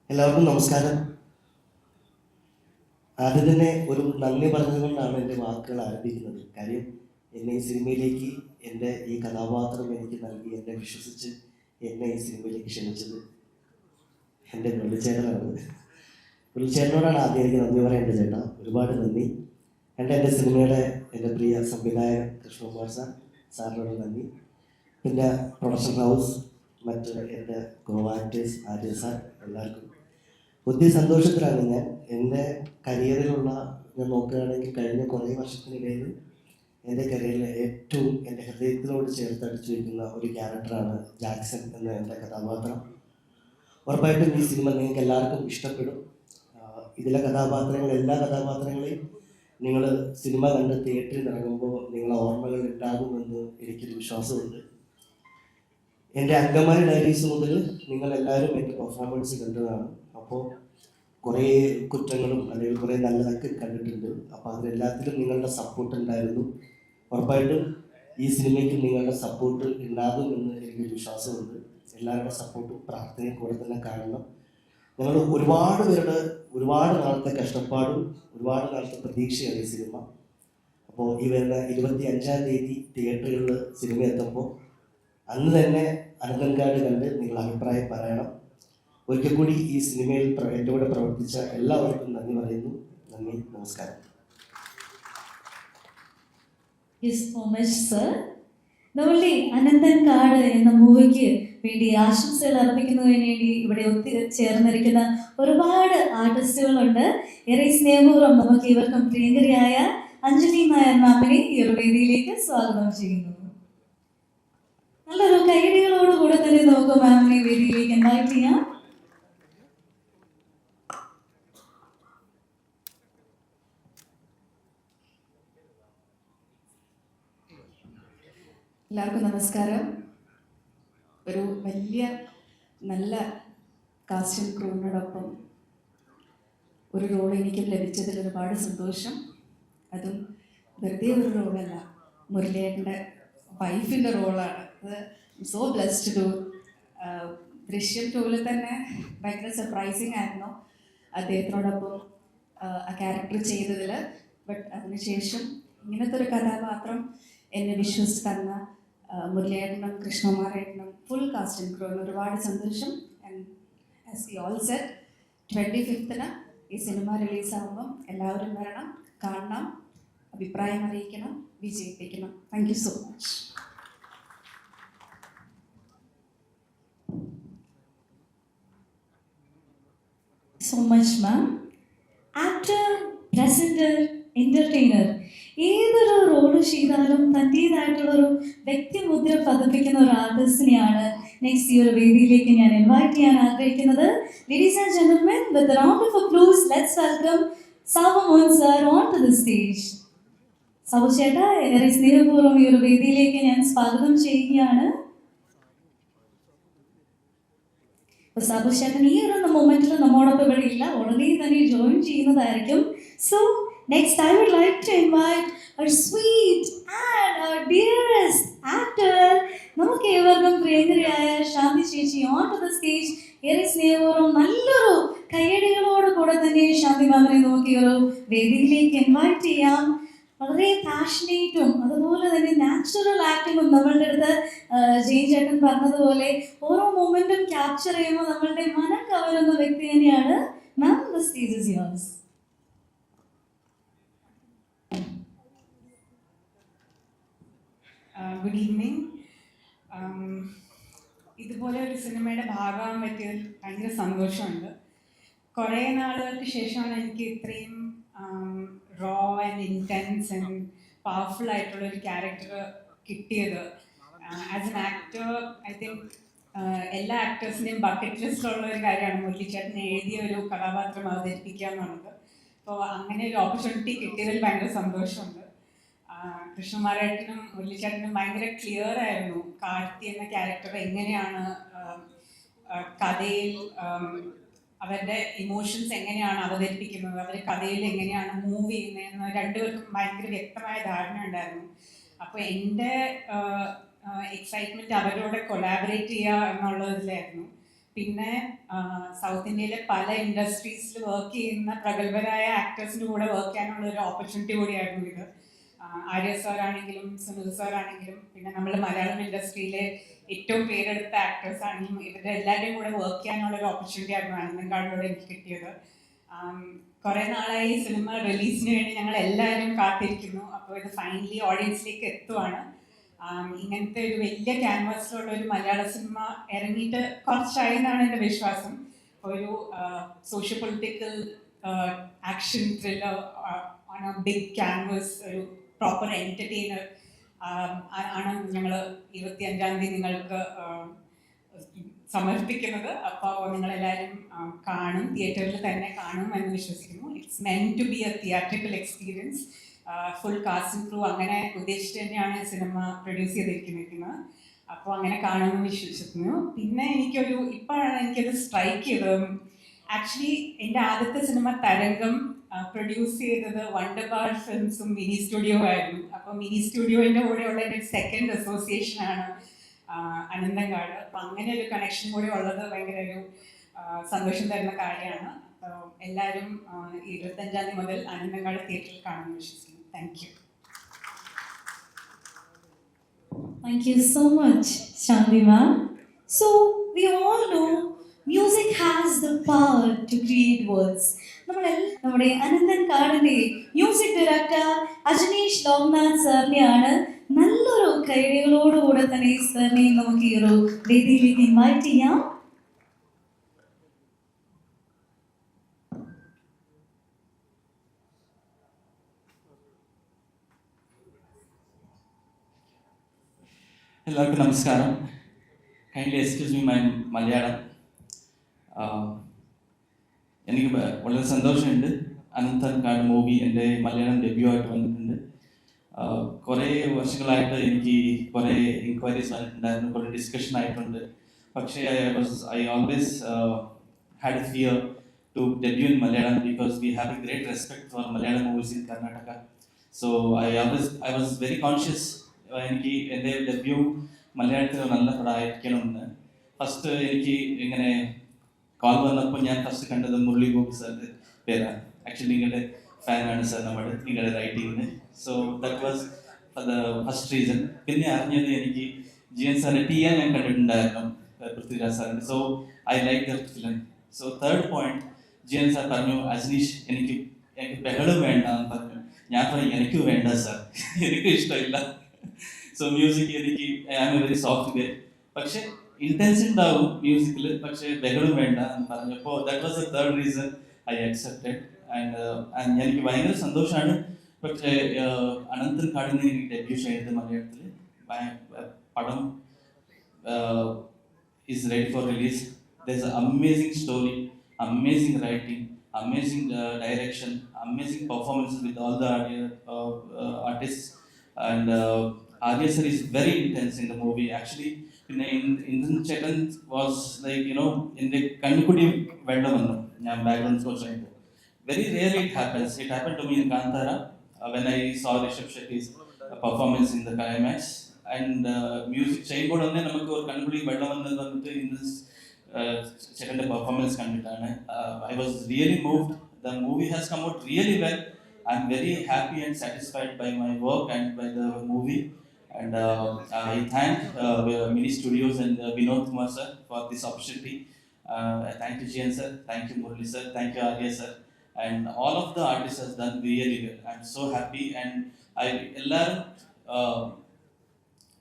Speaker 4: എല്ലാവർക്കും നമസ്കാരം. ആദ്യം തന്നെ ഒരു നന്ദി പറഞ്ഞതുകൊണ്ടാണ് എൻ്റെ വാക്കുകൾ ആരംഭിക്കുന്നത്. കാര്യം എന്നെ ഈ സിനിമയിലേക്ക് എൻ്റെ ഈ കഥാപാത്രം എനിക്ക് നൽകി, എന്നെ വിശ്വസിച്ച് എന്നെ ഈ സിനിമയിലേക്ക് ക്ഷണിച്ചത് എൻ്റെ മുരളിച്ചേട്ടനാണ്. മുരളിച്ചേട്ടനോടാണ് ആദ്യം എനിക്ക് നന്ദി പറയേണ്ടത്. ചേട്ടാ, ഒരുപാട് നന്ദി. എൻ്റെ സിനിമയുടെ എൻ്റെ പ്രിയ സംവിധായകൻ കൃഷ്ണകുമാർ സാറിനോട് നന്ദി. പിന്നെ പ്രൊഡക്ഷൻ ഹൗസ്, മറ്റ് എൻ്റെ കോ ആക്ടേഴ്സ്, ആര്യ സാർ, എല്ലാവർക്കും ഒത്തിരി സന്തോഷത്തിലാണ്. എൻ്റെ കരിയറിലുള്ള ഞാൻ നോക്കുകയാണെങ്കിൽ കഴിഞ്ഞ കുറേ വർഷത്തിനിടയിൽ എൻ്റെ കരിയറിൽ ഏറ്റവും എൻ്റെ ഹൃദയത്തിനോട് ചേർത്തടിച്ചു വയ്ക്കുന്ന ഒരു ക്യാരക്ടറാണ് ജാക്സൺ എന്ന എൻ്റെ കഥാപാത്രം. ഉറപ്പായിട്ടും ഈ സിനിമ നിങ്ങൾക്ക് എല്ലാവർക്കും ഇഷ്ടപ്പെടും. ഇതിലെ എല്ലാ കഥാപാത്രങ്ങളെയും നിങ്ങൾ സിനിമ കണ്ട് തിയേറ്ററിൽ ഇറങ്ങുമ്പോൾ നിങ്ങളെ ഓർമ്മകൾ ഉണ്ടാകുമെന്ന് എനിക്കൊരു വിശ്വാസമുണ്ട്. എൻ്റെ അങ്കമാലി ഡയറീസ് മുതൽ നിങ്ങളെല്ലാവരും എൻ്റെ പെർഫോമൻസ് കണ്ടതാണ്. അപ്പോൾ കുറേ കുറ്റങ്ങളും അല്ലെങ്കിൽ കുറേ നല്ലതൊക്കെ കണ്ടിട്ടുണ്ട്. അപ്പോൾ അതിലെല്ലാത്തിലും നിങ്ങളുടെ സപ്പോർട്ട് ഉണ്ടായിരുന്നു. ഉറപ്പായിട്ടും ഈ സിനിമയ്ക്ക് നിങ്ങളുടെ സപ്പോർട്ട് ഉണ്ടാകുമെന്ന് എനിക്കൊരു വിശ്വാസമുണ്ട്. എല്ലാവരുടെ സപ്പോർട്ടും പ്രാർത്ഥനയും കൂടെ തന്നെ കാണണം. ഞങ്ങൾ ഒരുപാട് നാളത്തെ കഷ്ടപ്പാടും ഒരുപാട് നാളത്തെ പ്രതീക്ഷയാണ് ഈ സിനിമ. അപ്പോൾ ഈ വരുന്ന 25-ാം തീയതി തിയേറ്ററുകളിൽ സിനിമ എത്തുമ്പോൾ അന്ന് തന്നെ അനന്തങ്കാട് കണ്ട് നിങ്ങൾ അഭിപ്രായം പറയണം. ഒരിക്കൽ കൂടി ഈ സിനിമയിൽ എൻ്റെ കൂടെ പ്രവർത്തിച്ച എല്ലാവർക്കും നന്ദി പറയുന്നു. നന്ദി, നമസ്കാരം.
Speaker 3: നമ്മളുടെ അനന്തൻകാട് എന്ന മൂവിക്ക് വേണ്ടി ആശംസകൾ അർപ്പിക്കുന്നതിന് വേണ്ടി ഇവിടെ ചേർന്നിരിക്കുന്ന ഒരുപാട് ആർട്ടിസ്റ്റുകളുണ്ട്. ഏറെ സ്നേഹപൂർവ്വം നമുക്ക് ഇവർക്കും പ്രിയങ്കരിയായ അഞ്ജലി നായർ മാമിനെ ഈ ഒരു വേദിയിലേക്ക് സ്വാഗതം ചെയ്യുന്നു. നല്ലൊരു കൈയടികളോടുകൂടെ തന്നെ നമുക്ക് മാമിനെ വേദിയിലേക്ക് ഇൻവൈറ്റ് ചെയ്യാം.
Speaker 5: എല്ലാവർക്കും നമസ്കാരം. ഒരു വലിയ നല്ല കാസ്റ്റും ക്രൂവിനോടൊപ്പം ഒരു റോൾ എനിക്ക് ലഭിച്ചതിൽ ഒരുപാട് സന്തോഷം. അതും വെറുതെ ഒരു റോളല്ല, മുരളിയേട്ടൻ്റെ വൈഫിൻ്റെ റോളാണ്. അത് സോ ബ്ലെസ്ഡ് ടു. ദൃശ്യം 2-ൽ തന്നെ ഭയങ്കര സർപ്രൈസിങ് ആയിരുന്നു അദ്ദേഹത്തിനോടൊപ്പം ആ ക്യാരക്ടർ ചെയ്തതിൽ. ബട്ട് അതിനുശേഷം ഇങ്ങനത്തെ ഒരു കഥാപാത്രം എന്നെ വിശ്വസിച്ച് തന്ന മുരളിയേട്ടനും കൃഷ്ണകുമാരേട്ടനും ഫുൾ കാസ്റ്റ് ആൻഡ് ക്രൂവിന് ഒരുപാട് സന്തോഷം. And as we all said 25th ഈ സിനിമ റിലീസാകുമ്പം എല്ലാവരും വരണം, കാണണം, അഭിപ്രായം അറിയിക്കണം, വിജയിപ്പിക്കണം. Thank you so much.
Speaker 3: So much ma'am. Actor, presenter, entertainer, ഏതൊരു റോള് ചെയ്താലും തൻ്റേതായിട്ടുള്ളൊരു വ്യക്തിമുദ്ര പതിപ്പിക്കുന്ന ഒരു ആർട്ടിസ്റ്റിനെയാണ് നെക്സ്റ്റ് ഈ ഒരു വേദിയിലേക്ക് ഞാൻ ഇൻവൈറ്റ് ചെയ്യാൻ ആഗ്രഹിക്കുന്നത്. Ladies and gentlemen, with a round of applause let's welcome Sabu Mon sir on to the stage. Sabu ചേട്ടാ, ഏറെ സ്നേഹപൂർവ്വം ഈ ഒരു വേദിയിലേക്ക് ഞാൻ സ്വാഗതം ചെയ്യുകയാണ്. സാബു ചേട്ടൻ ഈ ഒരു മൊമെന്റിൽ നമ്മോടൊപ്പം ഇവിടെ ഇല്ല, ഉടനെ തന്നെ ജോയിൻ ചെയ്യുന്നതായിരിക്കും. So next I would like to invite our sweet and our dearest actor, നമുക്ക് ഏവർക്കും പ്രിയങ്കരിയായ ശാന്തി ചേച്ചി ഓൺ ടു ദ സ്റ്റേജ്. ഏറെ സ്നേഹപൂർവ്വം നല്ലൊരു കയ്യടികളോട് കൂടെ തന്നെ ശാന്തി മാമിനെ നമുക്ക് ഈ ഒരു വേദിയിലേക്ക് ഇൻവൈറ്റ് ചെയ്യാം. വളരെ പാഷനേറ്റും അതുപോലെ തന്നെ നാച്ചുറൽ ആക്ടിങ്ങും നമ്മളുടെ അടുത്ത് ജെയിൻ ചേട്ടൻ പറഞ്ഞതുപോലെ ഓരോ മൊമെന്റും ക്യാപ്ചർ ചെയ്യുമ്പോൾ നമ്മളുടെ മനം കവരുന്ന വ്യക്തി തന്നെയാണ് ma'am. The stage is yours.
Speaker 6: Good evening. ഇതുപോലെ ഒരു സിനിമയുടെ ഭാഗമാകാൻ പറ്റിയതിൽ ഭയങ്കര സന്തോഷമുണ്ട്. കുറേ നാളുകൾക്ക് ശേഷമാണ് എനിക്ക് ഇത്രയും raw and intense and powerful ആയിട്ടുള്ള ഒരു ക്യാരക്ടർ കിട്ടിയത്. As an actor I think എല്ലാ ആക്ടേഴ്സിൻ്റെയും ബക്കറ്റ് ലിസ്റ്റിലുള്ള ഒരു കാര്യമാണ് മുരളിച്ചേട്ടൻ എഴുതിയ ഒരു കഥാപാത്രം അവതരിപ്പിക്കുക എന്നുള്ളത്. അപ്പോൾ അങ്ങനെ ഒരു ഓപ്പർച്യൂണിറ്റി കിട്ടിയതിൽ ഭയങ്കര സന്തോഷമുണ്ട്. കൃഷ്ണകുമാരേട്ടനും മുരളിച്ചേട്ടനും ഭയങ്കര ക്ലിയർ ആയിരുന്നു കാർത്തി എന്ന ക്യാരക്ടർ എങ്ങനെയാണ് കഥയിൽ അവരുടെ ഇമോഷൻസ് എങ്ങനെയാണ് അവതരിപ്പിക്കുന്നത്, അവർ കഥയിൽ എങ്ങനെയാണ് മൂവ് ചെയ്യുന്നതെന്ന് രണ്ടുപേർക്കും ഭയങ്കര വ്യക്തമായ ധാരണ ഉണ്ടായിരുന്നു. അപ്പോൾ എൻ്റെ എക്സൈറ്റ്മെൻറ്റ് അവരോട് കൊളാബറേറ്റ് ചെയ്യുക എന്നുള്ളതിലായിരുന്നു. പിന്നെ സൗത്ത് ഇന്ത്യയിലെ പല ഇൻഡസ്ട്രീസിൽ വർക്ക് ചെയ്യുന്ന പ്രഗത്ഭരായ ആക്ടേഴ്സിൻ്റെ കൂടെ വർക്ക് ചെയ്യാനുള്ള ഒരു ഓപ്പർച്യൂണിറ്റി കൂടിയായിരുന്നു ഇത്. ആര്യ സാർ ആണെങ്കിലും സുനിൽ സാർ ആണെങ്കിലും പിന്നെ നമ്മുടെ മലയാളം ഇൻഡസ്ട്രിയിലെ ഏറ്റവും പേരെടുത്ത ആക്ടേഴ്സ് ആണെങ്കിലും ഇവരുടെ എല്ലാവരുടെയും കൂടെ വർക്ക് ചെയ്യാനുള്ള ഒരു ഓപ്പർച്യൂണിറ്റി ആയിരുന്നു ആനന്ദൻകാടിലൂടെ എനിക്ക് കിട്ടിയത്. കുറേ നാളായി സിനിമ റിലീസിന് വേണ്ടി ഞങ്ങൾ എല്ലാവരും കാത്തിരിക്കുന്നു. അപ്പോൾ ഇത് ഫൈനലി ഓഡിയൻസിലേക്ക് എത്തുവാണ്. ഇങ്ങനത്തെ ഒരു വലിയ ക്യാൻവാസിലുള്ള ഒരു മലയാള സിനിമ ഇറങ്ങിയിട്ട് കുറച്ചായി എന്നാണ് എൻ്റെ വിശ്വാസം. ഒരു socio political action thriller on a big canvas, ഒരു പ്രോപ്പർ എൻ്റർടൈനർ ആണ് ഞങ്ങൾ 25-ാം തീയതി നിങ്ങൾക്ക് സമർപ്പിക്കുന്നത്. അപ്പോൾ നിങ്ങളെല്ലാവരും കാണും, തിയേറ്ററിൽ തന്നെ കാണും എന്ന് വിശ്വസിക്കുന്നു. It's meant to be a theatrical experience. Full cast and crew അങ്ങനെ ഉദ്ദേശിച്ച് തന്നെയാണ് സിനിമ പ്രൊഡ്യൂസ് ചെയ്തിരിക്കുന്നത്. അപ്പോൾ അങ്ങനെ കാണുമെന്ന് വിശ്വസിക്കുന്നു. പിന്നെ ഇപ്പോഴാണ് എനിക്കത് സ്ട്രൈക്ക് ചെയ്തത്. ആക്ച്വലി എൻ്റെ ആദ്യത്തെ സിനിമ തരംഗം പ്രൊഡ്യൂസ് ചെയ്തത് വണ്ടർബാർ ഫിലിംസും മിനി സ്റ്റുഡിയോ ആയിരുന്നു. അപ്പോൾ മിനി സ്റ്റുഡിയോൻ്റെ കൂടെയുള്ള എൻ്റെ സെക്കൻഡ് അസോസിയേഷനാണ് അനന്തങ്കാട്. അപ്പം അങ്ങനെ ഒരു കണക്ഷൻ കൂടെ ഉള്ളത് ഭയങ്കര ഒരു സന്തോഷം തരുന്ന കാര്യമാണ്. അപ്പോൾ എല്ലാവരും 25-ാം തീയതി മുതൽ അനന്തങ്കാട് തിയേറ്ററിൽ കാണുമെന്ന് വിശ്വസിക്കുന്നു. Thank you.
Speaker 3: Thank you so much, Shanti ma'am. So, we all know music has the power to create worlds. നമ്മുടെ അനന്തൻകാടിൻ്റെ മ്യൂസിക് ഡയറക്ടർ അജനീഷ് ലോക്നാഥ് സാറിനെയാണ് നല്ലൊരു കൈഡികളോടുകൂടെ തന്നെ സാറിനെ നമുക്ക് ഈ ഒരു വേദിയിലേക്ക് ഇൻവൈറ്റ് ചെയ്യാം.
Speaker 7: എല്ലാവർക്കും നമസ്കാരം. Kindly excuse me my Malayalam. എനിക്ക് വളരെ സന്തോഷമുണ്ട്. അനന്തൻകാട് മൂവി എൻ്റെ മലയാളം ഡെബ്യൂ ആയിട്ട് വന്നിട്ടുണ്ട്. കുറേ വർഷങ്ങളായിട്ട് എനിക്ക് കുറേ എൻക്വയറീസ് വന്നിട്ടുണ്ടായിരുന്നു, കുറേ ഡിസ്കഷൻ ആയിട്ടുണ്ട്. പക്ഷേ I always had a fear to debut in Malayalam because we have a great respect for Malayalam movies in Karnataka. So I was very conscious എനിക്ക് എൻ്റെ ഡെബ്യൂ മലയാളത്തിൽ നല്ല പടമായിരിക്കണമെന്ന്. ഫസ്റ്റ് എനിക്ക് ഇങ്ങനെ കോൾ വന്നപ്പോൾ ഞാൻ ഫസ്റ്റ് കണ്ടത് മുരളി ഗോപി സാറിൻ്റെ പേരാണ്. ആക്ച്വലി നിങ്ങളുടെ ഫാനാണ് സാർ നിങ്ങളുടെ റൈറ്റിങ്ങിന്. So that was first reason. പിന്നെ അറിഞ്ഞത് എനിക്ക് GN സാറിന്റെ ടിയ ഞാൻ കണ്ടിട്ടുണ്ടായിരുന്നു, പൃഥ്വിരാജ് സാറിന്റെ. So I like the film. So third point, GN sir പറഞ്ഞു അജ്നീഷ് എനിക്ക് ബഹളം വേണ്ട എന്ന് പറഞ്ഞു. ഞാൻ പറഞ്ഞു എനിക്ക് വേണ്ട സാർ, എനിക്ക് ഇഷ്ടമില്ല. സോ മ്യൂസിക് എനിക്ക് I am a very soft guy, പക്ഷെ ഇന്റൻസ് ഉണ്ടാവും മ്യൂസിക്കിൽ, പക്ഷെ ബഹളം വേണ്ട എന്ന് പറഞ്ഞപ്പോൾ that was the third reason I accepted. And എനിക്ക് ഭയങ്കര സന്തോഷമാണ്. പക്ഷേ അനന്തൻ കാടിന് എനിക്ക് ഡെബ്യൂ ചെയ്തത് മലയാളത്തിൽ. പടം is ready for release. There's an amazing story, amazing writing, amazing direction, amazing performances with all the artists, and Arya sir is very intense in the movie. Actually, Indian Chetan was like, you know, in the Kannukudi Vendavannu, I'm background score. Very rarely it happens. It happened to me in Kantara when I saw Rishabh Shetty's performance in the climax. And music ചെയ്യുമ്പോൾ തന്നെ നമുക്ക് ഒരു കണ്ണുപിടി വെള്ളം വന്നത് വന്നിട്ട് in this ചേട്ടൻ്റെ performance കണ്ടിട്ടാണ്. I was really moved. The movie has come out really well. I am very happy and satisfied by my work and by the movie. And I thank Mini Studios and Vinod Kumar sir for this opportunity. I thank you GN sir, thank you Murali sir, thank you Arya sir, and all of the artists has done really well. I'm so happy. And I ellarum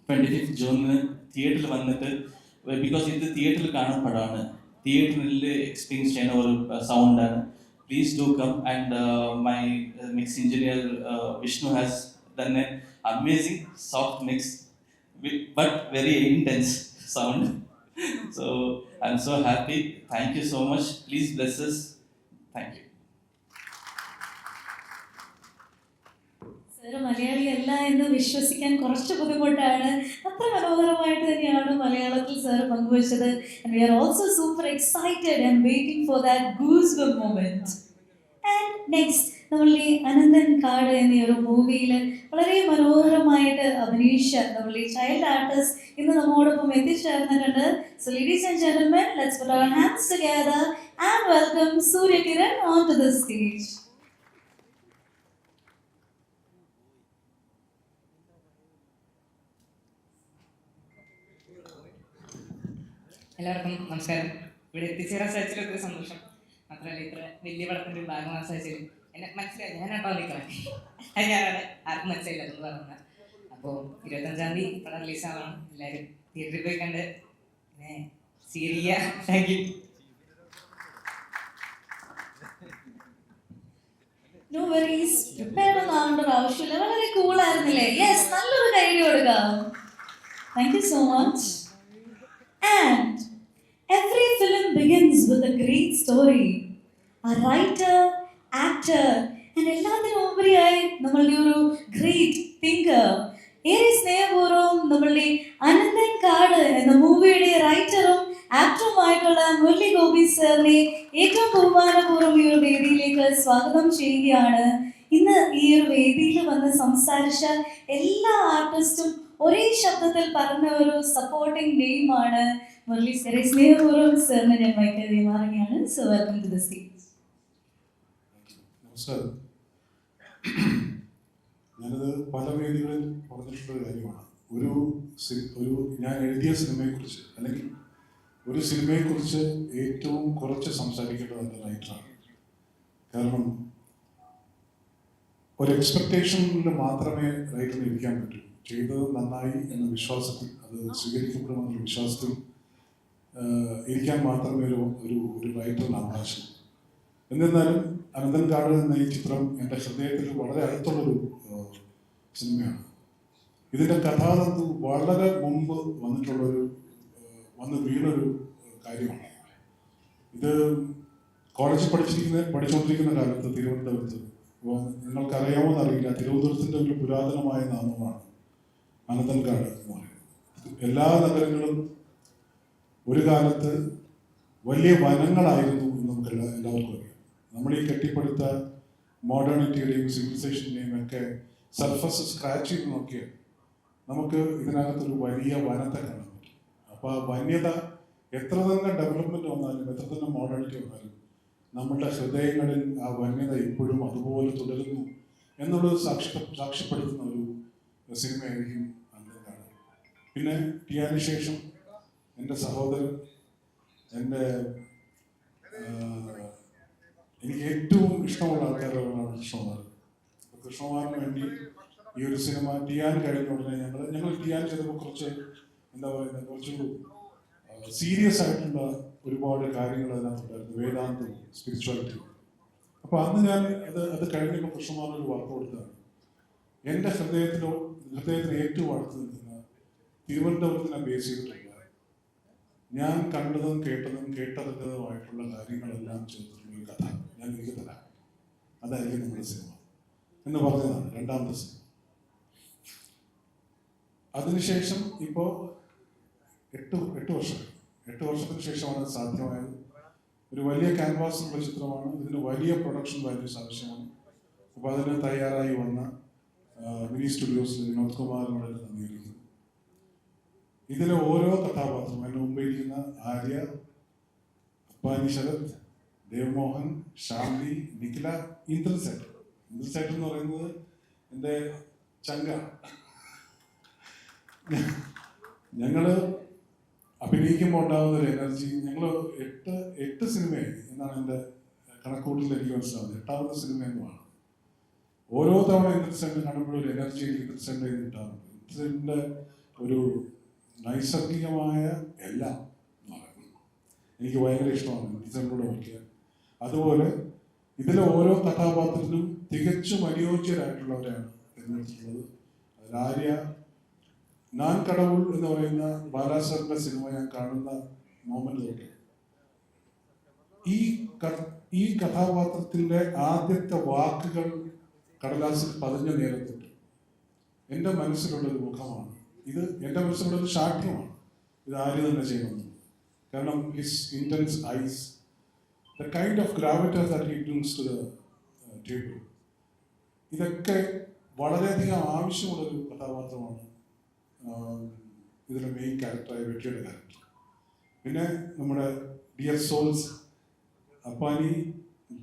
Speaker 7: 25th ജൂണിന് തിയേറ്ററിൽ വന്നിട്ട്, because ഇത് തിയേറ്ററിൽ കാണുന്ന പടമാണ്, തിയേറ്ററിൽ experience ചെയ്യുന്ന ഒരു സൗണ്ടാണ്. Please do come. And my mix engineer Vishnu has done a amazing soft mix but very intense sound. So I'm so happy. Thank you so much. Please bless us. Thank you.
Speaker 3: Sir മലയാളിയല്ല എന്ന് വിശ്വസിക്കാൻ കുറച്ച് ബുദ്ധിമുട്ടാണ്. അത്ര മനോഹരമായിട്ട് തന്നെയാണ് മലയാളത്തിൽ sir പങ്കുവച്ചത്. And we are also super excited and waiting for that goosebump moment. And next, നമ്മളുടെ അനന്തൻ കാട് എന്ന ഒരു മൂവിയിൽ വളരെ മനോഹരമായിട്ട് അഭിനയിച്ച നമ്മളുടെ ചൈൽഡ് ആർട്ടിസ്റ്റ് ഇന്ന് നമ്മോടൊപ്പം എത്തിച്ചേർന്നിട്ടുണ്ട്. So ladies and gentlemen, let's put our hands together and welcome Surya Kiran onto the stage.
Speaker 8: എല്ലാവർക്കും നമസ്കാരം. ഇവിടെ എത്തിച്ചേരാൻ സാധിച്ചതിൽ ഒത്തിരി സന്തോഷം. മാത്രമല്ല ഇത്ര വലിയ പടത്തിൻ്റെ ഭാഗമാകാൻ സാധിച്ചതിൽ എന്നെ മനസ്സിലായി. ഞാനാട്ടോ നിൽക്കണം, അത് ഞാനാണ്, ആർക്കും മനസ്സിലായില്ല എന്ന് പറഞ്ഞത്. അപ്പോൾ 25-ാം തീയതി പടം റിലീസാവാണ്. എല്ലാവരും തിയേറ്ററിൽ പോയി കണ്ട് പിന്നെ സീരിയ. Thank you.
Speaker 3: No worries. Prepare ഒന്നും ആവശ്യമില്ല. വളരെ കൂളായിരുന്നില്ലേ? യെസ്, നല്ലൊരു കൈഡി കൊടുക്കാം. Thank you so much. And every film begins with a great story. A writer, actor, and എല്ലാത്തിനും ഉപരിയായി നമ്മളുടെ ഒരു ഗ്രേറ്റ് തിങ്കർ. ഏറെ സ്നേഹപൂർവ്വം നമ്മളുടെ അനന്തൻ കാട് എന്ന മൂവിയുടെ റൈറ്ററും ആക്ടറുമായിട്ടുള്ള മുരളി ഗോപി സാറിനെ ഏറ്റവും ബഹുമാനപൂർവ്വം ഈ ഒരു വേദിയിലേക്ക് സ്വാഗതം ചെയ്യുകയാണ്. ഇന്ന് ഈ ഒരു വേദിയിൽ വന്ന് സംസാരിച്ച എല്ലാ ആർട്ടിസ്റ്റും ഒരേ ശബ്ദത്തിൽ പറഞ്ഞ ഒരു സപ്പോർട്ടിംഗ് നെയിമാണ് മുരളി സാറെ. സ്നേഹപൂർവ്വം സാറിന് ഞാൻ മൈക്ക് കൈമാറുകയാണ്. So welcome to the stage.
Speaker 9: നമസ്കാരം. ഞാനത് പല വേദികളിൽ പറഞ്ഞിട്ടുള്ളൊരു കാര്യമാണ്. ഒരു ഞാൻ എഴുതിയ സിനിമയെക്കുറിച്ച് അല്ലെങ്കിൽ ഒരു സിനിമയെക്കുറിച്ച് ഏറ്റവും കുറച്ച് സംസാരിക്കേണ്ടത് എൻ്റെ റൈറ്ററാണ്. കാരണം ഒരു എക്സ്പെക്റ്റേഷനിൽ മാത്രമേ റൈറ്ററിന് ഇരിക്കാൻ പറ്റൂ. ചെയ്തത് നന്നായി എന്ന വിശ്വാസത്തിൽ, അത് സ്വീകരിക്കപ്പെടുമെന്നുള്ള വിശ്വാസത്തിൽ ഇരിക്കാൻ മാത്രമേ ഒരു റൈറ്ററിന് അവകാശം. എന്നിരുന്നാലും അനന്തൻ കാട് എന്ന ഈ ചിത്രം എൻ്റെ ഹൃദയത്തിൽ വളരെ അടുത്തുള്ളൊരു സിനിമയാണ്. ഇതിൻ്റെ കഥാതന്തു വളരെ മുമ്പ് വന്ന് വീണൊരു കാര്യമാണ്. ഇത് കോളേജിൽ പഠിച്ചുകൊണ്ടിരിക്കുന്ന കാലത്ത് തിരുവനന്തപുരത്ത്, നിങ്ങൾക്കറിയാമോ എന്നറിയില്ല, തിരുവനന്തപുരത്തിൻ്റെ ഒരു പുരാതനമായ നാമമാണ് അനന്തൻ കാട് എന്ന് പറയുന്നത്. എല്ലാ നഗരങ്ങളും ഒരു കാലത്ത് വലിയ വനങ്ങളായിരുന്നു എന്ന് നമുക്ക് എല്ലാവർക്കും അറിയാം. നമ്മൾ ഈ കെട്ടിപ്പടുത്ത മോഡേണിറ്റിയുടെയും സിവിലൈസേഷൻ്റെയും ഒക്കെ സർഫസ് സ്ക്രാച്ച് ചെയ്ത് നോക്കിയാൽ നമുക്ക് ഇതിനകത്തൊരു വലിയ വനത്തെ കാണാൻ പറ്റും. അപ്പോൾ ആ വന്യത എത്ര തന്നെ ഡെവലപ്മെൻറ്റ് വന്നാലും എത്ര തന്നെ മോഡേണിറ്റി വന്നാലും നമ്മളുടെ ഹൃദയങ്ങളിൽ ആ വന്യത ഇപ്പോഴും അതുപോലെ തുടരുന്നു എന്നുള്ളത് സാക്ഷ്യപ്പെടുത്തുന്ന സിനിമയായിരിക്കും അന്തർക്കാട്. പിന്നെ ടിയാന് ശേഷം എൻ്റെ സഹോദരൻ, എൻ്റെ എനിക്ക് ഏറ്റവും ഇഷ്ടമുള്ള ആൾക്കാരാണ് കൃഷ്ണകുമാർ. കൃഷ്ണകുമാറിന് വേണ്ടി ഈ ഒരു സിനിമ ടിയാൻ കഴിഞ്ഞ ഉടനെ ഞങ്ങൾ ടിയാൻ ചെയ്തപ്പോൾ കുറച്ച് എന്താ പറയുന്നത്, കുറച്ച് സീരിയസ് ആയിട്ടുള്ള ഒരുപാട് കാര്യങ്ങൾ അതിനകത്തുണ്ടായിരുന്നു, വേദാന്തവും സ്പിരിച്വാലിറ്റിയും. അപ്പോൾ അന്ന് ഞാൻ അത് കഴിഞ്ഞപ്പോൾ കൃഷ്ണകുമാറിന് ഒരു വാക്ക് കൊടുത്തതാണ്. എൻ്റെ ഹൃദയത്തിന് ഏറ്റവും അടുത്ത് നിൽക്കുന്ന തിരുവനന്തപുരത്തിനെ ബേസ് ചെയ്തിട്ടുള്ള ഞാൻ കണ്ടതും കേട്ടറിഞ്ഞതുമായിട്ടുള്ള കാര്യങ്ങളെല്ലാം ചേർത്തിട്ടുള്ള ഒരു കഥ ഞാൻ എനിക്ക് തരാം, അതായിരിക്കും നമ്മുടെ സിനിമ എന്ന് പറഞ്ഞതാണ് രണ്ടാമത്തെ സിനിമ. അതിനുശേഷം ഇപ്പോൾ 8 വർഷത്തിന് ശേഷമാണ് സാധ്യമായത്. ഒരു വലിയ ക്യാൻവാസിലുള്ള ചിത്രമാണ്, ഇതിന് വലിയ പ്രൊഡക്ഷൻ വാല്യൂസ് ആവശ്യമാണ്. അപ്പോൾ അതിന് തയ്യാറായി വന്ന മിനി സ്റ്റുഡിയോസിൽ വിനോദ് കുമാറിനോട് നന്ദിയിരിക്കുന്നു. ഇതിലെ ഓരോ കഥാപാത്രവും എൻ്റെ മുമ്പ് ഇരിക്കുന്ന ആര്യ, അപ്പാനി ശരത്, ദേവ്മോഹൻ, ശാന്തി, നിഖില, ഇന്ദ്രസേട്ട് എന്ന് പറയുന്നത് എൻ്റെ ചങ്ക. ഞങ്ങൾ അഭിനയിക്കുമ്പോൾ ഉണ്ടാകുന്ന ഒരു എനർജി, ഞങ്ങൾ 8 സിനിമയായി എന്നാണ് എൻ്റെ കണക്കൂട്ടിൽ എനിക്ക് മനസ്സിലാവുന്നത്. 8ാമത്തെ സിനിമ എന്നുമാണ്. ഓരോ തവണ ഇന്ദ്രസേട്ട് കാണുമ്പോഴും ഒരു എനർജി ഇന്ദ്രസേട്ട് കിട്ടാറുണ്ട്. ഇന്ദ്രസേട്ടിൻ്റെ ഒരു നൈസർഗികമായ എല്ലാം എന്ന് പറയുന്നത് എനിക്ക് ഭയങ്കര ഇഷ്ടമാണ് ഇന്ദ്രസേട്ടിനോട് വയ്ക്കുക. അതുപോലെ ഇതിലെ ഓരോ കഥാപാത്രത്തിനും തികച്ചും അനുയോജ്യരായിട്ടുള്ളവരാണ് തിരഞ്ഞെടുത്തിട്ടുള്ളത്. ആര്യ, നാൻ കടവുൾ എന്ന് പറയുന്ന ബാലാസറിന്റെ സിനിമ ഞാൻ കാണുന്ന മോമെന്റ് തൊട്ട് ഈ കഥാപാത്രത്തിന്റെ ആദ്യത്തെ വാക്കുകൾ കടലാസിൽ പതിഞ്ഞ നേരത്തൊട്ട് എൻ്റെ മനസ്സിലുള്ളൊരു മുഖമാണ് ഇത്, എൻ്റെ മനസ്സിലുള്ളൊരു സാക്ഷ്യമാണ് ഇത് ആര്യ തന്നെ ചെയ്യണമെന്നുള്ളത്. കാരണം his intense eyes, the kind of gravitas that he brings to the table, ഇതൊക്കെ വളരെയധികം ആവശ്യമുള്ളൊരു കഥാപാത്രമാണ് ഇതിലെ മെയിൻ ക്യാരക്ടറായ വെട്ടിയുടെ ക്യാരക്ടർ. പിന്നെ നമ്മുടെ ഡിയർ സോൾസ്, അപ്പാനി,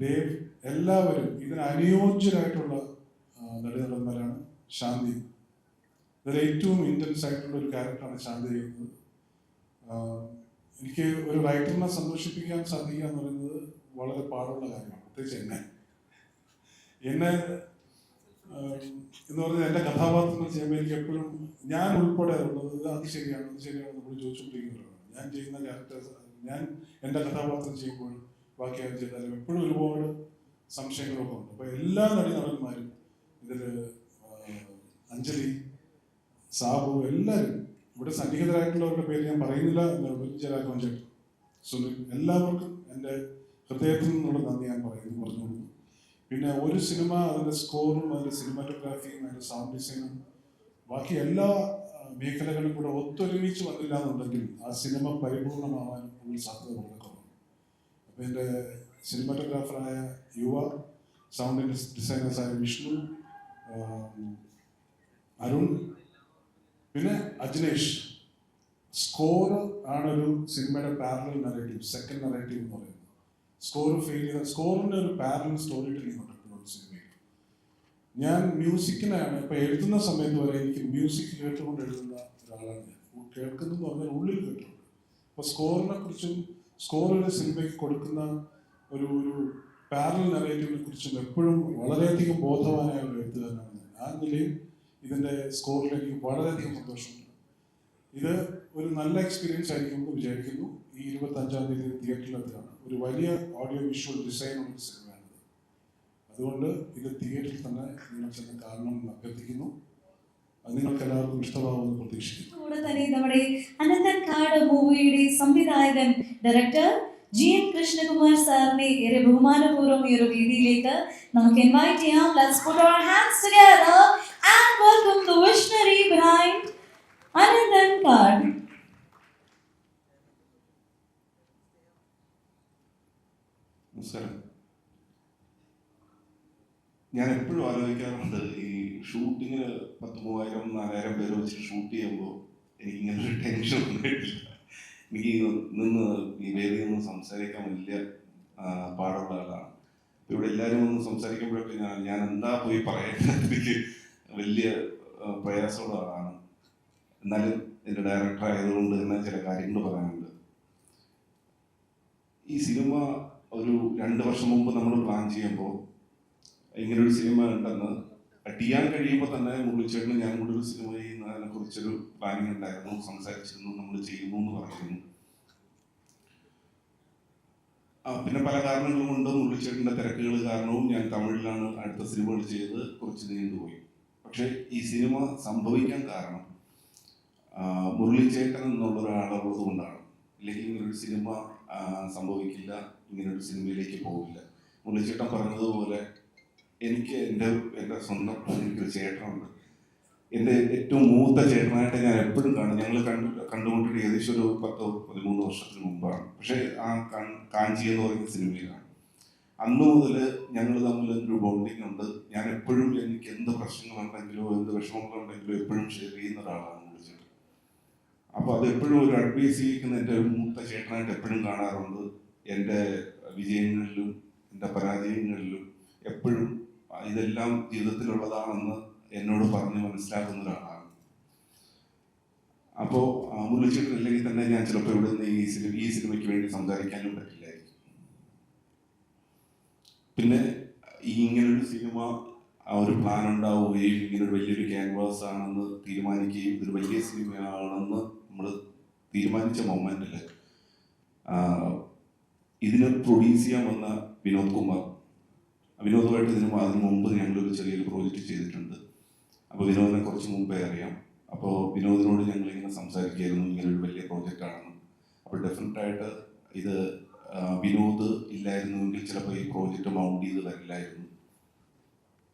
Speaker 9: ദേവ്, എല്ലാവരും ഇതിന് അനുയോജ്യരായിട്ടുള്ള നടന്മാരാണ്. ശാന്തി, ഇതിൽ ഏറ്റവും ഇൻറ്റൻസ് ആയിട്ടുള്ള ഒരു ക്യാരക്ടറാണ് ശാന്തി ചെയ്യുന്നത്. എനിക്ക് ഒരു റൈറ്ററിനെ സന്തോഷിപ്പിക്കാൻ സാധിക്കുക എന്ന് പറയുന്നത് വളരെ പാടുള്ള കാര്യമാണ്. പ്രത്യേകിച്ച് എന്നെ എന്ന് പറഞ്ഞാൽ എൻ്റെ കഥാപാത്രങ്ങൾ ചെയ്യുമ്പോൾ എനിക്ക് എപ്പോഴും ഞാൻ ഉൾപ്പെടെ ഉള്ളത് അത് ശരിയാണ് നമ്മൾ ചോദിച്ചുകൊണ്ടിരിക്കുന്നവരാണ്. ഞാൻ ചെയ്യുന്ന ക്യാരക്ടേഴ്സ്, ഞാൻ എൻ്റെ കഥാപാത്രം ചെയ്യുമ്പോൾ ബാക്കി ആരും ചെയ്താലും എപ്പോഴും ഒരുപാട് സംശയങ്ങളൊക്കെ ഉണ്ട്. അപ്പോൾ എല്ലാ നടന്മാരും ഇതിൽ അഞ്ജലി, സാബു, എല്ലാവരും ഇവിടെ സന്നിഹിതരായിട്ടുള്ളവരുടെ പേര് ഞാൻ പറയുന്നില്ല, ജയരാഘവൻ ചേട്ടൻ, സുനിൽ, എല്ലാവർക്കും എൻ്റെ ഹൃദയത്തിൽ നിന്നുള്ള നന്ദി ഞാൻ പറഞ്ഞുകൊടുക്കുന്നു. പിന്നെ ഒരു സിനിമ അതിൻ്റെ സ്കോറും അതിൻ്റെ സിനിമാറ്റോഗ്രാഫിയും അതിൻ്റെ സൗണ്ട് ഡിസൈനും ബാക്കി എല്ലാ മേഖലകളും കൂടെ ഒത്തൊരുമിച്ച് വന്നില്ല എന്നുണ്ടെങ്കിൽ ആ സിനിമ പരിപൂർണമാവാൻ ഉള്ള സാധ്യത വളരെ കുറവാണ്. അപ്പോൾ എൻ്റെ സിനിമാറ്റോഗ്രാഫറായ യുവ, സൗണ്ട് ഡിസൈനേഴ്സായ വിഷ്ണു, അരുൺ, പിന്നെ അജ്നേഷ്. സ്കോർ ആണ് ഒരു സിനിമയുടെ പാരലൽ നറേറ്റീവ്, സെക്കൻഡ് നറേറ്റീവ് എന്ന് പറയുന്നത്. സ്കോർ ഫെയിൽ ചെയ്ത സ്കോറിൻ്റെ ഒരു പാരലൽ സ്റ്റോറി ടെല്ലിംഗ് ഉണ്ട് ഒരു സിനിമയിൽ. ഞാൻ മ്യൂസിക്കിനാണ് ഇപ്പോൾ എഴുതുന്ന സമയത്ത് വരെ എനിക്ക് മ്യൂസിക് കേട്ടുകൊണ്ട് എഴുതുന്ന ഒരാളാണ് ഞാൻ. കേൾക്കുന്നതെന്ന് പറഞ്ഞാൽ ഉള്ളിൽ കേട്ടിട്ടുണ്ട്. അപ്പോൾ സ്കോറിനെ കുറിച്ചും സ്കോറിൻ്റെ സിനിമയ്ക്ക് കൊടുക്കുന്ന ഒരു പാരലൽ നറേറ്റീവിനെ കുറിച്ചും എപ്പോഴും വളരെയധികം ബോധവാനായ ഒരു എഴുത്തുകാരനാണ് ഞാൻ. ആ നിലയിൽ ഇതിൻ്റെ സ്കോറിലേക്ക് വളരെയധികം സന്തോഷമുണ്ട്. ഇത് ഒരു നല്ല എക്സ്പീരിയൻസ് ആയിരിക്കും എന്ന് വിചാരിക്കുന്നു. ഈ 25-ാം തീയതി തിയേറ്ററിലെത്തുകയാണ്. ഒരു വലിയ ഓഡിയോ വിഷ്വൽ ഡിസൈനുള്ള സിനിമയാണിത്. അതുകൊണ്ട് ഇത് തിയേറ്ററിൽ തന്നെ നിങ്ങൾ ചെന്ന് കാണണമെന്ന് അഭ്യർത്ഥിക്കുന്നു. അത് നിങ്ങൾക്ക് എല്ലാവർക്കും ഇഷ്ടമാവുമെന്ന് പ്രതീക്ഷിക്കുന്നു.
Speaker 3: കൂടെ തന്നെ നമ്മുടെ അനന്തൻകാട് മൂവിയുടെ സംവിധായകൻ ഡയറക്ടർ GM കൃഷ്ണകുമാർ സാറിനെ ഏറെ ബഹുമാനപൂർവ്വം ഈ ഒരു വേദിയിലേക്ക് നമുക്ക് ഇൻവൈറ്റ് ചെയ്യാം. Let's put our hands together and welcome the visionary behind Ananthankad.
Speaker 10: നമസ്കാരം. ഞാൻ എപ്പോഴും ആലോചിക്കാറുണ്ട്, ഈ ഷൂട്ടിങ്ങിന് 10,000-4,000 പേര് വെച്ച് ഷൂട്ട് ചെയ്യുമ്പോൾ എനിക്ക് ഇങ്ങനെ ഒരു ടെൻഷൻ ഒന്നുമില്ല. എനിക്ക് നിന്ന് ഈ വേദിയിൽ നിന്ന് സംസാരിക്കാൻ വലിയ പാടുള്ള ആളാണ്. ഇവിടെ എല്ലാവരും ഒന്ന് സംസാരിക്കുമ്പോഴൊക്കെ ഞാൻ എന്താ പോയി പറയേണ്ടത് എനിക്ക് വലിയ പ്രയാസമുള്ള ആളാണ്. എന്നാലും എൻ്റെ ഡയറക്ടർ ആയതുകൊണ്ട് തന്നെ ചില കാര്യങ്ങൾ പറയാനുണ്ട്. ഈ സിനിമ ഒരു 2 വർഷം മുമ്പ് നമ്മൾ പ്ലാൻ ചെയ്യുമ്പോൾ ഇങ്ങനൊരു സിനിമ ഉണ്ടെന്ന് ചെയ്യാൻ കഴിയുമ്പോൾ തന്നെ മുരളിച്ചേട്ടനും ഞാൻ കൂടെ ഒരു സിനിമ ചെയ്യുന്നതിനെ കുറിച്ചൊരു പ്ലാനിങ് ഉണ്ടായിരുന്നു, സംസാരിച്ചിരുന്നു, നമ്മൾ ചെയ്യുന്നു എന്ന് പറഞ്ഞിരുന്നു. പിന്നെ പല കാരണങ്ങളും കൊണ്ട് മുരളിച്ചേട്ടൻ്റെ തിരക്കുകൾ കാരണവും ഞാൻ തമിഴിലാണ് അടുത്ത സിനിമകൾ ചെയ്ത് കുറച്ച് നീണ്ടുപോയി. പക്ഷേ ഈ സിനിമ സംഭവിക്കാൻ കാരണം മുരളിച്ചേട്ടൻ എന്നുള്ള ഒരാളുള്ളത് കൊണ്ടാണ്. ഇല്ലെങ്കിൽ ഇങ്ങനൊരു സിനിമ സംഭവിക്കില്ല, ഇങ്ങനൊരു സിനിമയിലേക്ക് പോകില്ല. മുരളിച്ചേട്ടൻ പറഞ്ഞതുപോലെ എനിക്ക് എൻ്റെ സ്വന്തം എനിക്കൊരു ചേട്ടനുണ്ട്. എൻ്റെ ഏറ്റവും മൂത്ത ചേട്ടനായിട്ട് ഞാൻ എപ്പോഴും കാണും. ഞങ്ങൾ കണ്ടുകൊണ്ടിട്ട് ഏകദേശം ഒരു 10-13 വർഷത്തിന് മുമ്പാണ്. പക്ഷേ ആ കാഞ്ചി എന്ന് പറയുന്ന സിനിമയിലാണ്. അന്ന് മുതൽ ഞങ്ങൾ തമ്മിൽ ഒരു ബോണ്ടിങ് ഉണ്ട്. ഞാൻ എപ്പോഴും എനിക്ക് എന്ത് പ്രശ്നങ്ങളുണ്ടെങ്കിലോ എന്ത് വിഷമങ്ങളുണ്ടെങ്കിലോ എപ്പോഴും ഷെയർ ചെയ്യുന്ന ഒരാളാണ് വിളിച്ചത്. അപ്പോൾ അത് എപ്പോഴും ഒരു അഡ്വൈസ് ചെയ്യിക്കുന്ന എൻ്റെ ഒരു മൂത്ത ചേട്ടനായിട്ട് എപ്പോഴും കാണാറുണ്ട്. എൻ്റെ വിജയങ്ങളിലും എൻ്റെ പരാജയങ്ങളിലും എപ്പോഴും ഇതെല്ലാം ജീവിതത്തിലുള്ളതാണെന്ന് എന്നോട് പറഞ്ഞ് മനസ്സിലാക്കുന്ന ഒരാളാണ്. അപ്പോൾ മുരളിച്ചേട്ടനില്ലെങ്കിൽ തന്നെ ഞാൻ ചിലപ്പോൾ ഇവിടെ നിന്ന് ഈ സിനിമയ്ക്ക് വേണ്ടി സംസാരിക്കാനും പറ്റില്ലായിരിക്കും. പിന്നെ ഇങ്ങനൊരു സിനിമ ഒരു പ്ലാൻ ഉണ്ടാവുകയും ഇങ്ങനൊരു വലിയൊരു ക്യാൻവാസ് ആണെന്ന് തീരുമാനിക്കുകയും ഇതൊരു വലിയ സിനിമയാണെന്ന് നമ്മൾ തീരുമാനിച്ച മൊമെന്റിൽ ഇതിന് പ്രൊഡ്യൂസ് ചെയ്യാൻ വന്ന വിനോദ് കുമാർ, വിനോദുമായിട്ട് അതിന് മുമ്പ് ഞങ്ങളൊരു ചെറിയൊരു പ്രോജക്റ്റ് ചെയ്തിട്ടുണ്ട്. അപ്പോൾ വിനോദിനെ കുറച്ച് മുമ്പേ അറിയാം. അപ്പോൾ വിനോദിനോട് ഞങ്ങളിങ്ങനെ സംസാരിക്കുകയായിരുന്നു, ഇങ്ങനൊരു വലിയ പ്രോജക്റ്റാണെന്ന്. അപ്പോൾ ഡെഫിനറ്റായിട്ട് ഇത് വിനോദ് ഇല്ലായിരുന്നുവെങ്കിൽ ചിലപ്പോൾ ഈ പ്രോജക്റ്റ് മൗണ്ട് ചെയ്ത് വരില്ലായിരുന്നു.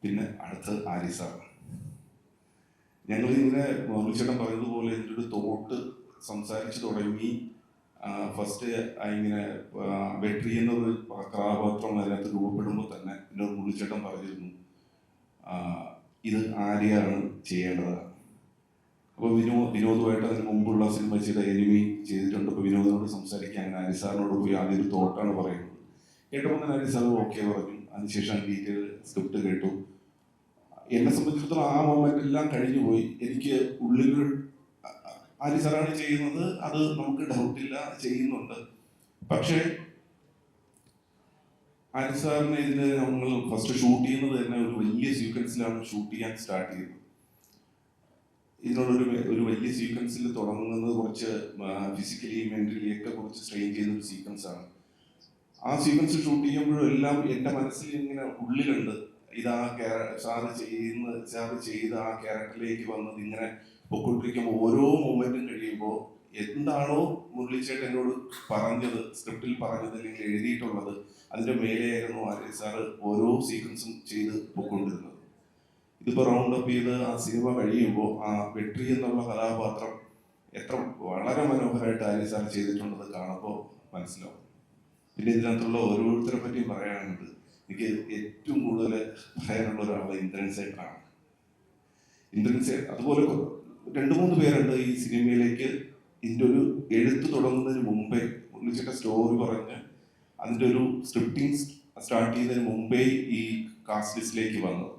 Speaker 10: പിന്നെ അടുത്ത് ആരിസാർ. ഞങ്ങളിങ്ങനെ മുരളിച്ചേട്ടൻ പറയുന്നതുപോലെ ഇതിൻ്റെ ഒരു തോട്ട് സംസാരിച്ച് തുടങ്ങി. ഫസ്റ്റ് ഇങ്ങനെ വെട്രി എന്നൊരു കഥാപാത്രം അതിനകത്ത് രൂപപ്പെടുമ്പോൾ തന്നെ എന്നോട് മുരളിച്ചേട്ടൻ പറഞ്ഞിരുന്നു ഇത് ആര്യാണ് ചെയ്യേണ്ടത്. അപ്പോൾ വിനോദുമായിട്ട് അതിന് മുമ്പുള്ള സിനിമ ചെയ്ത എനിമി ചെയ്തിട്ടുണ്ട്. അപ്പോൾ വിനോദിനോട് സംസാരിക്കാൻ ആരിസാറിനോട് പോയി ആദ്യം ഒരു തോട്ടാണ് പറയുന്നത്. കേട്ടപ്പോൾ തന്നെ ആരിസാർ ഓക്കെ പറഞ്ഞു. അതിനുശേഷം ഡീറ്റെയിൽ സ്ക്രിപ്റ്റ് കേട്ടു. എന്നെ സംബന്ധിച്ചിടത്തോളം ആ മൊമെന്റ് എല്ലാം കഴിഞ്ഞു പോയി. എനിക്ക് ഉള്ളിൽ ആരിസാറാണ് ചെയ്യുന്നത്, അത് നമുക്ക് ഡൗട്ടില്ല, ചെയ്യുന്നുണ്ട്. പക്ഷേ ആരിസാറിനെ ഇതിന് നമ്മൾ ഫസ്റ്റ് ഷൂട്ട് ചെയ്യുന്നത് തന്നെ ഒരു വലിയ സീക്വൻസിലാണ് ഷൂട്ട് ചെയ്യാൻ സ്റ്റാർട്ട് ചെയ്തത്. ഇതിനോടൊരു വലിയ സീക്വൻസിൽ തുടങ്ങുന്നത് കുറച്ച് ഫിസിക്കലി മെന്റലി ഒക്കെ കുറച്ച് സ്ട്രെയിൻ ചെയ്യുന്ന ഒരു സീക്വൻസ് ആണ്. ആ സീക്വൻസ് ഷൂട്ട് ചെയ്യുമ്പോഴും എല്ലാം എൻ്റെ മനസ്സിൽ ഇങ്ങനെ ഉള്ളിലുണ്ട്, ഇതാ സാറ് ചെയ്ത് ആ ക്യാരക്ടറിലേക്ക് വന്നത് ഇങ്ങനെ പൊക്കൊണ്ടിരിക്കുമ്പോൾ ഓരോ മൊമെന്റും കഴിയുമ്പോൾ എന്താണോ മുരളിച്ചേട്ടൻ എന്നോട് പറഞ്ഞത്, സ്ക്രിപ്റ്റിൽ പറഞ്ഞത് അല്ലെങ്കിൽ എഴുതിയിട്ടുള്ളത്, അതിൻ്റെ മേലെയായിരുന്നു ആര്യ സാറ് ഓരോ സീക്വൻസും ചെയ്ത് പൊക്കൊണ്ടിരുന്നത്. ഇതിപ്പോൾ റൗണ്ട് അപ്പ് ചെയ്ത് ആ സിനിമ കഴിയുമ്പോൾ ആ വെട്രി എന്നുള്ള കഥാപാത്രം എത്ര വളരെ മനോഹരമായിട്ട് ആര്യ സാർ ചെയ്തിട്ടുള്ളത് കാണുമ്പോൾ മനസ്സിലാവും. പിന്നെ ഇതിനകത്തുള്ള ഓരോരുത്തരെ പറ്റിയും പറയാനുണ്ട്. എനിക്ക് ഏറ്റവും കൂടുതൽ പറയാനുള്ള ഒരാൾ ഇന്ദ്രൻ സേട്ടനാണ്. ഇന്ദ്രൻ സേട്ടൻ അതുപോലെ 2-3 പേരുണ്ട് ഈ സിനിമയിലേക്ക്. ഇതിൻ്റെ ഒരു എഴുത്ത് തുടങ്ങുന്നതിന് മുമ്പേ മുരളിച്ചേട്ട സ്റ്റോറി പറഞ്ഞ് അതിൻ്റെ ഒരു സ്ക്രിപ്റ്റിംഗ് സ്റ്റാർട്ട് ചെയ്യുന്നതിന് മുമ്പേ ഈ കാസ്റ്റ് ലിസ്റ്റിലേക്ക് വന്നത്.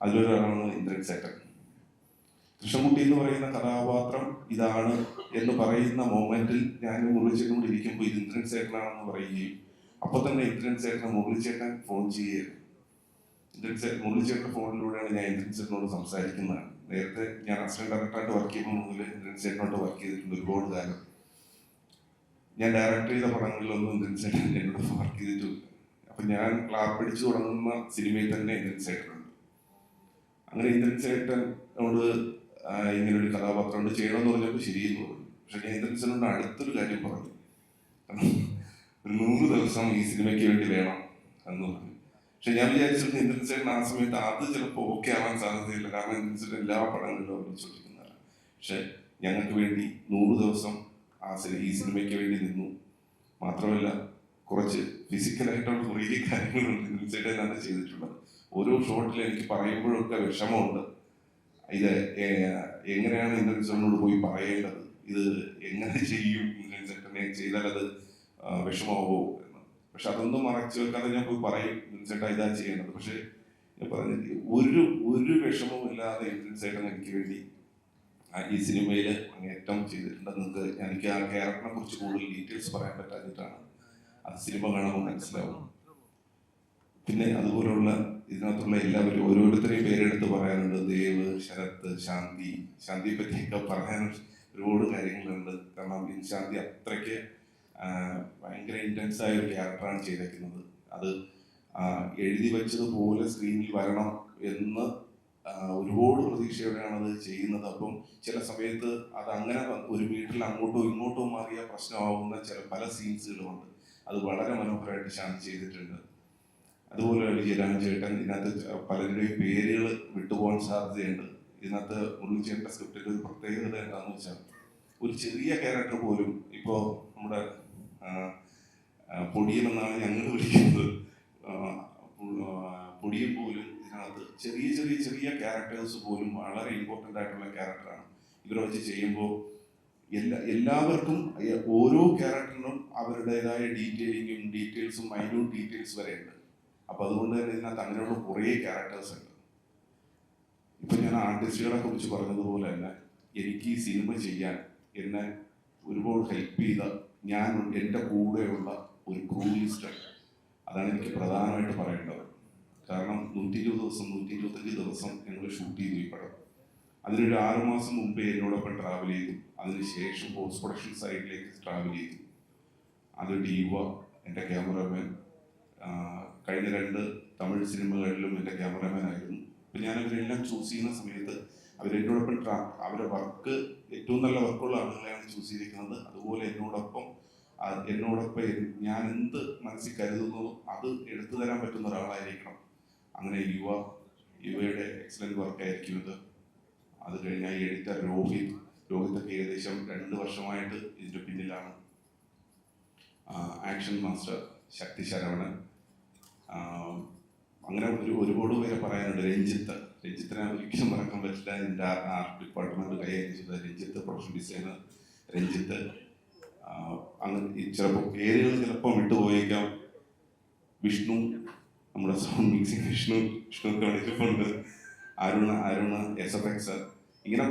Speaker 10: അതിലൊരാളാണ് ഇന്ദ്രൻ സേട്ടൻ. കൃഷ്ണൻകുട്ടി എന്ന് പറയുന്ന കഥാപാത്രം ഇതാണ് എന്ന് പറയുന്ന മൊമെന്റിൽ ഞാൻ മുരളിച്ചേട്ടനോട് ഇരിക്കുമ്പോൾ ഇത് ഇന്ദ്രൻ സേട്ടനാണെന്ന് പറയുകയും അപ്പോൾ തന്നെ ഇന്ദ്രൻ സേട്ടനെ മുരളിച്ചേട്ടൻ ഫോൺ ചെയ്യുകയായിരുന്നു. മുരളിച്ചേട്ടൻ്റെ ഫോണിലൂടെയാണ് ഞാൻ ഇന്ദ്രൻ സേട്ടനോട് സംസാരിക്കുന്നതാണ്. നേരത്തെ ഞാൻ അസിസ്റ്റന്റ് ഡയറക്ടറായിട്ട് വർക്ക് ചെയ്യുമ്പോൾ മുതൽ ഇന്ദ്രൻ സേട്ടനോട്ട് വർക്ക് ചെയ്തിട്ടുണ്ട് ഒരുപാട് കാലം. ഞാൻ ഡയറക്ടർ ചെയ്ത പടങ്ങളിലൊന്നും ഇന്ദ്രൻ സേട്ടൻ എന്നോട് വർക്ക് ചെയ്തിട്ടില്ല. അപ്പം ഞാൻ ക്ലാപ്പടിച്ചു തുടങ്ങുന്ന സിനിമയിൽ തന്നെ ഇന്ദ്രൻ സേട്ടനുണ്ട്. അങ്ങനെ ഇന്ദ്രൻ സേട്ടനോട് ഇങ്ങനൊരു കഥാപാത്രമുണ്ട് ചെയ്യണമെന്ന് പറഞ്ഞപ്പോൾ ശരിയെന്ന് പറഞ്ഞു. പക്ഷെ ഞാൻ ഇന്ദ്രൻ സേട്ടനോട് അടുത്തൊരു കാര്യം പറഞ്ഞു, ഒരു 100 ദിവസം ഈ സിനിമയ്ക്ക് വേണ്ടി വേണം എന്ന് പറഞ്ഞു. പക്ഷെ ഞാൻ വിചാരിച്ചിരുന്നു ഇന്ദ്രൻ സേട്ടൻ ആ സമയത്ത് അത് ചിലപ്പോൾ ഓക്കെ ആവാൻ സാധ്യതയില്ല, കാരണം ഇന്ദ്രൻ സേട്ടൻ എല്ലാ പടങ്ങളിലും അഭിനയിച്ചുകൊണ്ടിരിക്കുന്നതാണ്. പക്ഷെ ഞങ്ങൾക്ക് വേണ്ടി 100 ദിവസം ഈ സിനിമയ്ക്ക് വേണ്ടി നിന്നു. മാത്രമല്ല കുറച്ച് ഫിസിക്കലായിട്ടുള്ള കുറേ കാര്യങ്ങളുണ്ട് ഇന്ദ്രൻ സേട്ടനാണ് ചെയ്തിട്ടുള്ളത്. ഓരോ ഷോട്ടിലും എനിക്ക് പറയുമ്പോഴൊക്കെ വിഷമമുണ്ട്. ഇത് എങ്ങനെയാണ് ഇന്ദ്രൻ സേട്ടനോട് പോയി പറയേണ്ടത്, ഇത് എങ്ങനെ ചെയ്യും, ഇന്ദ്രൻ സേട്ടനെ ചെയ്താൽ അത് വിഷമാവോ എന്ന്. പക്ഷെ അതൊന്നും മറച്ചു വെക്കാതെ ഞാൻ പോയി പറയും ഇന്ദ്രൻ ചേട്ടാ ഇതാ ചെയ്യേണ്ടത്. പക്ഷെ ഞാൻ പറഞ്ഞ ഒരു വിഷമവും ഇല്ലാതെ ഇന്ദ്രൻസ് ചേട്ടൻ എനിക്ക് വേണ്ടി ഈ സിനിമയിൽ അങ്ങേറ്റം ചെയ്തിട്ടുണ്ട്. നിങ്ങൾക്ക് എനിക്ക് ആ ക്യാരക്ടറിനെ കുറിച്ച് കൂടുതൽ ഡീറ്റെയിൽസ് പറയാൻ പറ്റാതിട്ടാണ്. അത് സിനിമ കാണുമ്പോൾ മനസ്സിലാവും. പിന്നെ അതുപോലുള്ള ഇതിനകത്തുള്ള എല്ലാവരും ഓരോരുത്തരെയും പേരെടുത്ത് പറയാനുണ്ട്. ദേവ്, ശരത്, ശാന്തിയെ പറ്റിയൊക്കെ പറയാൻ ഒരുപാട് കാര്യങ്ങളുണ്ട്. കാരണം ശാന്തി അത്രയ്ക്ക് ഭയങ്കര ഇൻറ്റൻസ് ആയ ഒരു ക്യാരക്ടറാണ് ചെയ്തേക്കുന്നത്. അത് എഴുതി വെച്ചതുപോലെ സ്ക്രീനിൽ വരണം എന്ന് ഒരുപാട് പ്രതീക്ഷയോടെയാണ് അത് ചെയ്യുന്നത്. അപ്പം ചില സമയത്ത് അത് അങ്ങനെ ഒരു വീട്ടിൽ അങ്ങോട്ടോ ഇങ്ങോട്ടോ മാറിയ പ്രശ്നമാവുന്ന പല സീൻസുകളുമുണ്ട്. അത് വളരെ മനോഹരമായിട്ട് ശാന്തി ചെയ്തിട്ടുണ്ട്. അതുപോലെ ജയരാജ് ചേട്ടൻ ഇതിനകത്ത് പലരുടെയും പേരുകൾ വിട്ടുപോകാൻ സാധ്യതയുണ്ട്. ഇതിനകത്ത് മുരളിച്ചേട്ടൻ്റെ സ്ക്രിപ്റ്റിൻ്റെ ഒരു പ്രത്യേകത എന്താണെന്ന് വെച്ചാൽ ഒരു ചെറിയ ക്യാരക്ടർ പോലും ഇപ്പോൾ നമ്മുടെ പൊടിയൻ എന്നാണ് ഞങ്ങൾ വിളിക്കുന്നത്. പൊടിയൻ പോലും ഇതിനകത്ത് ചെറിയ ക്യാരക്ടേഴ്സ് പോലും വളരെ ഇമ്പോർട്ടൻ്റ് ആയിട്ടുള്ള ക്യാരക്ടറാണ്. ഇവരെ വെച്ച് ചെയ്യുമ്പോൾ എല്ലാവർക്കും ഓരോ ക്യാരക്ടറിനും അവരുടേതായ ഡീറ്റെയിൽസും മൈന്യൂട്ട് ഡീറ്റെയിൽസ് വരെ ഉണ്ട്. അപ്പോൾ അതുകൊണ്ട് തന്നെ ഇതിനകത്ത് അങ്ങനെയുള്ള കുറേ ക്യാരക്ടേഴ്സ് ഉണ്ട്. ഇപ്പം ഞാൻ ആർട്ടിസ്റ്റുകളെ കുറിച്ച് പറഞ്ഞതുപോലെ തന്നെ എനിക്ക് ഈ സിനിമ ചെയ്യാൻ എന്നെ ഒരുപാട് ഹെൽപ്പ് ചെയ്ത എൻ്റെ കൂടെയുള്ള ഒരു ക്രൂ ലിസ്റ്റ്, അതാണ് എനിക്ക് പ്രധാനമായിട്ട് പറയേണ്ടത്. കാരണം 125 ദിവസം ഞങ്ങൾ ഷൂട്ട് ചെയ്തു ഈ പടം. അതിനൊരു 6 മാസം മുമ്പേ എന്നോടൊപ്പം ട്രാവൽ ചെയ്തു. അതിനുശേഷം പോസ്റ്റ് പ്രൊഡക്ഷൻ സൈഡിലേക്ക് ട്രാവൽ ചെയ്തു. അത് ഡീവ, എൻ്റെ ക്യാമറമാൻ, കഴിഞ്ഞ 2 തമിഴ് സിനിമകളിലും എൻ്റെ ക്യാമറമാൻ ആയിരുന്നു. അപ്പം ഞാൻ അവരെല്ലാം ചൂസ് ചെയ്യുന്ന സമയത്ത് അവരെന്നോടൊപ്പം അവരുടെ വർക്ക് ഏറ്റവും നല്ല വർക്കുള്ള ആളുകളെയാണ് ചൂസ് ചെയ്തിരിക്കുന്നത്. അതുപോലെ എന്നോടൊപ്പം ഞാൻ എന്ത് മനസ്സിൽ കരുതുന്നതോ അത് എടുത്തു തരാൻ പറ്റുന്ന ഒരാളായിരിക്കണം. അങ്ങനെ യുവയുടെ എക്സലന്റ് വർക്കായിരിക്കും ഇത്. അത് കഴിഞ്ഞാൽ എഡിറ്റർ രോഹിതൊക്കെ ഏകദേശം 2 വർഷമായിട്ട് ഇതിൻ്റെ പിന്നിലാണ്. ആക്ഷൻ മാസ്റ്റർ ശക്തി ശരവണൻ, അങ്ങനെ ഒരുപാട് പേരെ പറയാനുണ്ട്. രഞ്ജിത്തിനെ ഒരിക്കലും മറക്കാൻ പറ്റില്ല. എൻ്റെ ആർട്ട് ഡിപ്പാർട്ട്മെന്റ് കൈകാര്യം ചെയ്ത രഞ്ജിത്ത്, പ്രൊഡക്ഷൻ ഡിസൈനർ രഞ്ജിത്ത്. അങ്ങനെ ചിലപ്പോൾ പേരുകൾ ചിലപ്പോൾ വിട്ടുപോയേക്കാം. വിഷ്ണു, നമ്മുടെ സൗണ്ട് മിക്സിംഗ് വിഷ്ണു കാണിച്ചിട്ടുണ്ട്. അരുണ SFX. ഇങ്ങനെ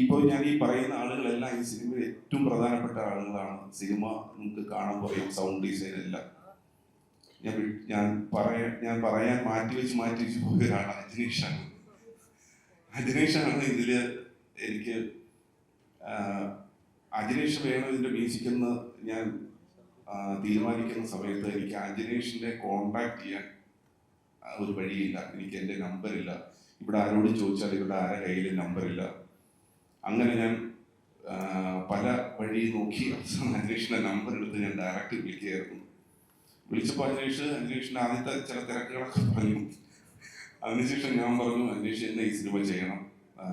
Speaker 10: ഇപ്പോൾ ഞാൻ ഈ പറയുന്ന ആളുകളെല്ലാം ഈ സിനിമയിൽ ഏറ്റവും പ്രധാനപ്പെട്ട ആളുകളാണ്. സിനിമ നമുക്ക് കാണാൻ പറയും സൗണ്ട് ഡിസൈൻ എല്ലാം. ഞാൻ പറയാൻ മാറ്റി വെച്ച് പോയ ഒരാളാണ് അജിനേഷാണ് ഇതിൽ എനിക്ക് അജിനേഷ് വേണം ഇതിൻ്റെ മ്യൂസിക് എന്ന് ഞാൻ തീരുമാനിക്കുന്ന സമയത്ത് എനിക്ക് അജിനേഷിനെ കോണ്ടാക്ട് ചെയ്യാൻ ഒരു വഴിയില്ല. എനിക്ക് എൻ്റെ നമ്പറില്ല. ഇവിടെ ആരോട് ചോദിച്ചാൽ ഇവിടെ ആരെ കയ്യിൽ നമ്പറില്ല. അങ്ങനെ ഞാൻ പല വഴി നോക്കി അജിനേഷിൻ്റെ നമ്പർ എടുത്ത് ഞാൻ ഡയറക്റ്റ് വിളിക്കുകയായിരുന്നു. വിളിച്ചപ്പോൾ അജിനേഷിൻ്റെ ആദ്യത്തെ ചില തിരക്കുകളൊക്കെ പറഞ്ഞു. അതിനുശേഷം ഞാൻ പറഞ്ഞു, അജിനേഷ് എന്നെ ഈ സിനിമ ചെയ്യണം,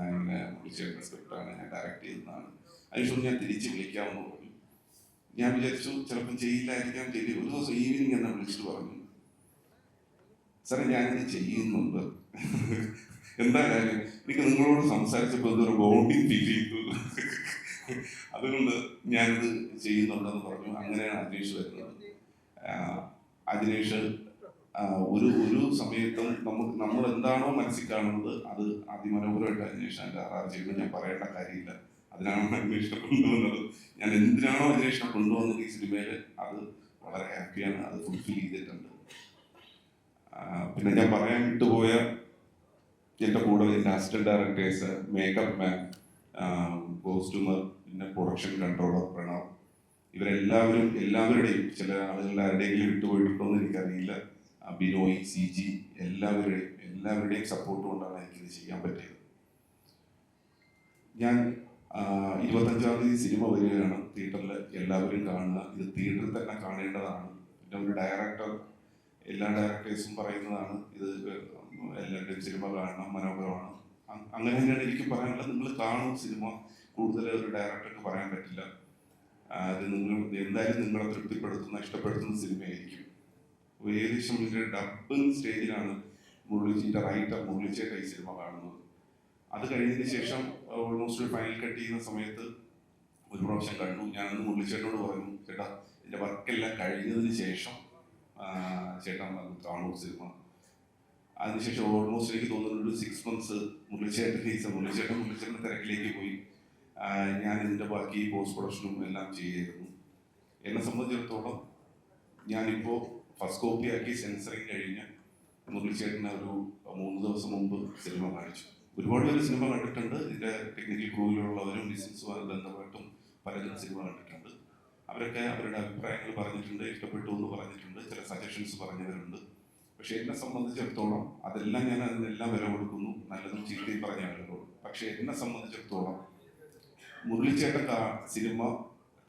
Speaker 10: ഇങ്ങനെ വിളിച്ചേട്ട സ്ക്രിപ്റ്റാണ്, ഞാൻ ഡയറക്റ്റ് ചെയ്യുന്നതാണ്. അതിനുശേഷം ഞാൻ തിരിച്ച് വിളിക്കാമെന്ന് പറഞ്ഞു. ഞാൻ വിചാരിച്ചു ചിലപ്പോൾ ചെയ്യില്ലായിരിക്കാം. ഒരു ദിവസം ഈവനിങ് എന്നെ വിളിച്ചിട്ട് പറഞ്ഞു, സാറേ ഞാനിത് ചെയ്യുന്നുണ്ട്, എന്താ കാര്യം? എനിക്ക് നിങ്ങളോട് സംസാരിച്ചപ്പോൾ എന്തൊരു ബോണ്ടിങ് ഫീൽ ചെയ്തു, അതുകൊണ്ട് ഞാനിത് ചെയ്യുന്നുണ്ടെന്ന് പറഞ്ഞു. അങ്ങനെയാണ് അജിനേഷ് വരുന്നത്. അജിനേഷ് ഒരു സമയത്തും നമ്മൾ എന്താണോ മനസ്സിൽ കാണുന്നത് അത് അതിമനോഹരമായിട്ട് അജിനേഷ് അതിൻ്റെ ചെയ്യുന്നത്. ഞാൻ പറയേണ്ട കാര്യമില്ല. അതിനാണ് അജിനേഷിനെ കൊണ്ടുവന്നത്. ഞാൻ എന്തിനാണോ അജിനേഷിനെ കൊണ്ടുവന്നത് ഈ സിനിമയിൽ, അത് വളരെ ഹാപ്പിയാണ്. അത് ഫുൾഫിൽ ചെയ്തിട്ടുണ്ട്. പിന്നെ ഞാൻ പറയാൻ വിട്ടുപോയ എൻ്റെ കൂടെ എൻ്റെ assistant directors, makeup man, costumer, പിന്നെ പ്രൊഡക്ഷൻ കൺട്രോളർ പ്രണവ്, എല്ലാവരുടെയും ചില ആളുകളുടെ ആരുടെയെങ്കിലും വിട്ടുപോയിട്ടുണ്ടോ എന്ന് എനിക്കറിയില്ല. ബിനോയ്, CG, എല്ലാവരുടെയും സപ്പോർട്ട് കൊണ്ടാണ് എനിക്കിത് ചെയ്യാൻ പറ്റിയത്. ഞാൻ 25-ാം തീയതി സിനിമ വരികയാണ്. തിയേറ്ററിൽ എല്ലാവരും കാണുക. ഇത് തിയേറ്ററിൽ തന്നെ കാണേണ്ടതാണ്. പിന്നെ ഒരു ഡയറക്ടർ, എല്ലാ ഡയറക്ടേഴ്സും പറയുന്നതാണ് ഇത് എല്ലാവരുടെയും സിനിമ കാണണം, മനോഹരമാണ്. അങ്ങനെ തന്നെയാണ് എനിക്ക് പറയാനുള്ളത്. നിങ്ങൾ കാണും സിനിമ. കൂടുതൽ ഒരു ഡയറക്ടർക്ക് പറയാൻ പറ്റില്ല. അത് എന്തായാലും നിങ്ങളെ തൃപ്തിപ്പെടുത്തുന്ന, ഇഷ്ടപ്പെടുത്തുന്ന സിനിമയായിരിക്കും. ഏകദേശം ഇതിൻ്റെ ഡബിങ് സ്റ്റേജിലാണ് റൈറ്റർ മുരളിച്ചേട്ട ഈ സിനിമ കാണുന്നത്. അത് കഴിഞ്ഞതിന് ശേഷം ഓൾമോസ്റ്റ് ഒരു ഫൈനൽ കട്ട് ചെയ്യുന്ന സമയത്ത് ഒരു പ്രാവശ്യം കണ്ടു. ഞാനന്ന് മുരളിച്ചേട്ടനോട് പറഞ്ഞു, ചേട്ടാ എൻ്റെ വർക്കെല്ലാം കഴിഞ്ഞതിന് ശേഷം ചേട്ടൻ കാണൂ സിനിമ. അതിനുശേഷം ഓൾമോസ്റ്റ് എനിക്ക് തോന്നുന്നു ഒരു 6 months മുരളിച്ചേട്ടൻ്റെ തിരക്കിലേക്ക് പോയി. ഞാൻ ഇതിൻ്റെ ബാക്കി പോസ്റ്റ് പ്രൊഡക്ഷനും എല്ലാം ചെയ്യായിരുന്നു. എന്നെ സംബന്ധിച്ചിടത്തോളം ഞാനിപ്പോൾ ഫസ്റ്റ് കോപ്പിയാക്കി സെൻസറിങ് കഴിഞ്ഞ് മുരളിച്ചേട്ടന് ഒരു 3 ദിവസം മുമ്പ് സിനിമ കാണിച്ചു. ഒരുപാട് പേര് സിനിമ കണ്ടിട്ടുണ്ട്. ഇതിൻ്റെ ടെക്നിക്കൽ ക്രൂവിലുള്ളവരും ബിസിനസ്സുമായി ബന്ധപ്പെട്ടും പലരും സിനിമ കണ്ടിട്ടുണ്ട്. അവരൊക്കെ അവരുടെ അഭിപ്രായങ്ങൾ പറഞ്ഞിട്ടുണ്ട്, ഇഷ്ടപ്പെട്ടു എന്ന് പറഞ്ഞിട്ടുണ്ട്, ചില സജഷൻസ് പറഞ്ഞവരുണ്ട്. പക്ഷെ എന്നെ സംബന്ധിച്ചിടത്തോളം അതെല്ലാം ഞാൻ അതിനെല്ലാം വില കൊടുക്കുന്നു, നല്ലതും ചീത്തയും പറഞ്ഞ വില കൊടുക്കും. പക്ഷെ എന്നെ സംബന്ധിച്ചിടത്തോളം മുരളിച്ചേട്ടൻ സിനിമ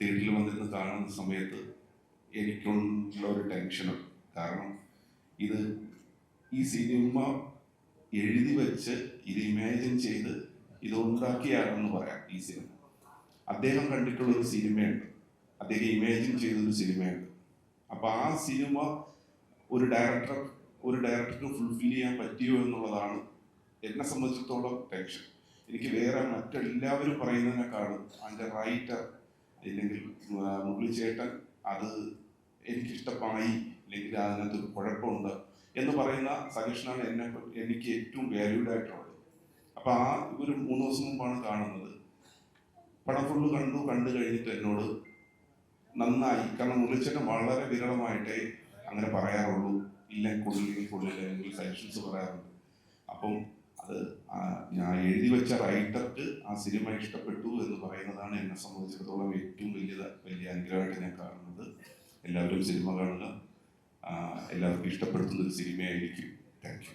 Speaker 10: തിയേറ്ററിൽ വന്നിരുന്ന് കാണുന്ന സമയത്ത് എനിക്കുള്ള ഒരു ടെൻഷനാണ്. കാരണം ഈ സിനിമ എഴുതി വെച്ച് ഇത് ഇമാജിൻ ചെയ്ത് ഇത് ഉണ്ടാക്കിയാണെന്ന് പറയാം. ഈ സിനിമ അദ്ദേഹം കണ്ടിട്ടുള്ളൊരു സിനിമയുണ്ട്, അദ്ദേഹം ഇമാജിൻ ചെയ്തൊരു സിനിമയുണ്ട്. അപ്പോൾ ആ സിനിമ ഒരു ഡയറക്ടർക്ക് ഫുൾഫിൽ ചെയ്യാൻ പറ്റിയോ എന്നുള്ളതാണ് എന്നെ സംബന്ധിച്ചിടത്തോളം ടെൻഷൻ. എനിക്ക് വേറെ മറ്റെല്ലാവരും പറയുന്നതിനേക്കാളും അതിൻ്റെ റൈറ്റർ അല്ലെങ്കിൽ മുരളിച്ചേട്ടൻ അത് എനിക്കിഷ്ടമായി അല്ലെങ്കിൽ അതിനകത്തൊരു കുഴപ്പമുണ്ട് എന്ന് പറയുന്ന സജഷനാണ് എനിക്ക് ഏറ്റവും വാല്യൂഡ് ആയിട്ടുള്ളത്. അപ്പോൾ ആ ഒരു 3 ദിവസം മുമ്പാണ് കാണുന്നത്. പടം ഫുള്ള് കണ്ടു കഴിഞ്ഞിട്ട് എന്നോട് നന്നായി, കാരണം മുരളിച്ചേട്ടൻ വളരെ വിരളമായിട്ടേ അങ്ങനെ പറയാറുള്ളൂ, കൊള്ളില്ല അല്ലെങ്കിൽ സജഷൻസ് പറയാറുണ്ട്. അപ്പം അത് ഞാൻ എഴുതി വെച്ച റൈറ്റർക്ക് ആ സിനിമ ഇഷ്ടപ്പെട്ടു എന്ന് പറയുന്നതാണ് എന്നെ സംബന്ധിച്ചിടത്തോളം ഏറ്റവും വലിയ അനുഗ്രഹമായിട്ട് ഞാൻ കാണുന്നത്. എല്ലാവരും സിനിമ കാണുക, എല്ലാവർക്കും ഇഷ്ടപ്പെടുത്തുന്ന ഒരു സിനിമയായിരിക്കും. Thank you.